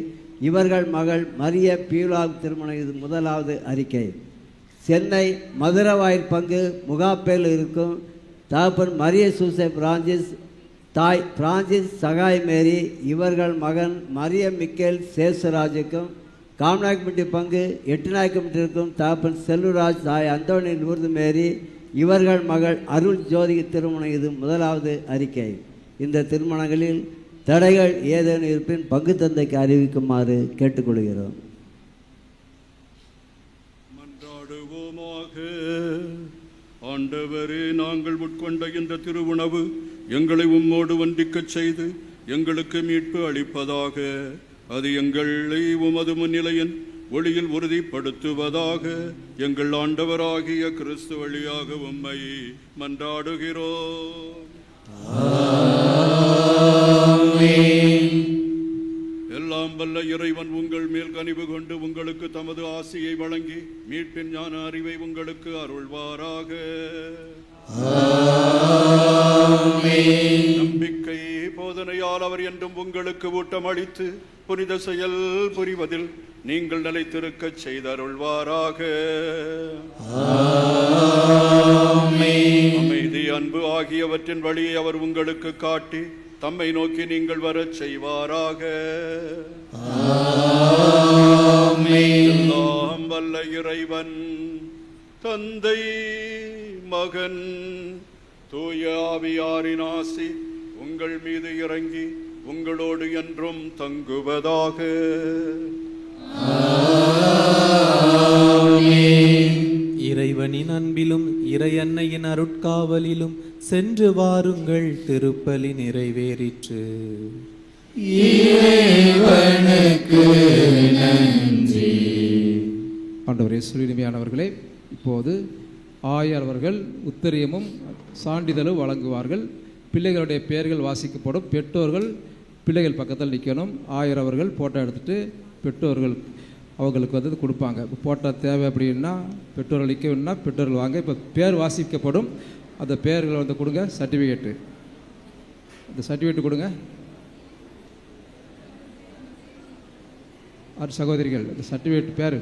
இவர்கள் மகள் மரிய பியூலா திருமணம். இது 1வது அறிக்கை. சென்னை மதுரவாயில் பங்கு முகாப்பேல் இருக்கும் தகப்பன் மரிய சூசை பிரான்சிஸ் தாய் பிரான்சிஸ் சகாய் மேரி இவர்கள் மகன் மரிய மிக்கேல் சேசுராஜுக்கும் காமநாயக்கம்பட்டி பங்கு 8 நாயக்கம்பட்டிற்கும் தகப்பன் செல்வராஜ் தாய் அந்தோணி லூர்து மேரி இவர்கள் மகள் அருள் ஜோதி திருமணம். இது 1வது அறிக்கை. இந்த திருமணங்களில் தடைகள் ஏதேனும் இருப்பின் பங்கு தந்தைக்கு அறிவிக்குமாறு கேட்டுக்கொள்கிறோம். மன்றாடுவோமாக. ஆண்டவரே, நாங்கள் உட்கொண்ட இந்த திருவுணவு எங்களை உம்மோடு ஒன்றிக்கச் செய்து எங்களுக்கு மீட்பு அளிப்பதாக. அது எங்களை உமது முன்னிலையின் ஒளியில் உறுதிப்படுத்துவதாக. எங்கள் ஆண்டவராகிய கிறிஸ்து வழியாக உம்மை மன்றாடுகிறோம். எல்லாம் வல்ல இறைவன் உங்கள் மேல் கனிவு கொண்டு உங்களுக்கு தமது ஆசியை வழங்கி மீட்பின் ஞான அறிவை உங்களுக்கு அருள்வாராக. நம்பிக்கை போதனையால் அவர் என்றும் உங்களுக்கு ஊட்டம் அளித்து புனித செயல் புரிவதில் நீங்கள் நிலைத்திருக்கச் செய்தருள்வாராக. அமைதி அன்பு ஆகியவற்றின் வழியை அவர் உங்களுக்கு காட்டி தம்மை நோக்கி நீங்கள் வரச் செய்வாராக. எல்லாம் வல்ல இறைவன் தந்தை மகன் தூய ஆவியாரின் ஆசி உங்கள் மீது இறங்கி உங்களோடு என்றும் தங்குவதாக. இறைவனின் அன்பிலும் இறையன்னையின் அருட்காவலிலும் சென்று வாருங்கள். திருப்பலி நிறைவேறிற்று. இறைவனுக்கு நன்றி. ஆண்டவரே, இனிமையானவர்களே, இப்போது ஆயர் அவர்கள் உத்தரியமும் சான்றிதழும் வழங்குவார்கள். பிள்ளைகளுடைய பெயர்கள் வாசிக்கப்படும். பெற்றோர்கள் பிள்ளைகள் பக்கத்தில் நிற்கணும். ஆயர் அவர்கள் ஃபோட்டோ எடுத்துகிட்டு பெற்றோர்கள் அவங்களுக்கு வந்து கொடுப்பாங்க. இப்போ ஃபோட்டோ தேவை அப்படின்னா பெற்றோர்கள் நிற்க வேணும்னா பெற்றோர்கள் வாங்க. இப்போ பேர் வாசிக்கப்படும். அந்த பேர்களை வந்து கொடுங்க. சர்டிஃபிகேட்டு, அந்த சர்டிஃபிகேட்டு கொடுங்க. சகோதரிகள், இந்த சர்டிஃபிகேட் பேர்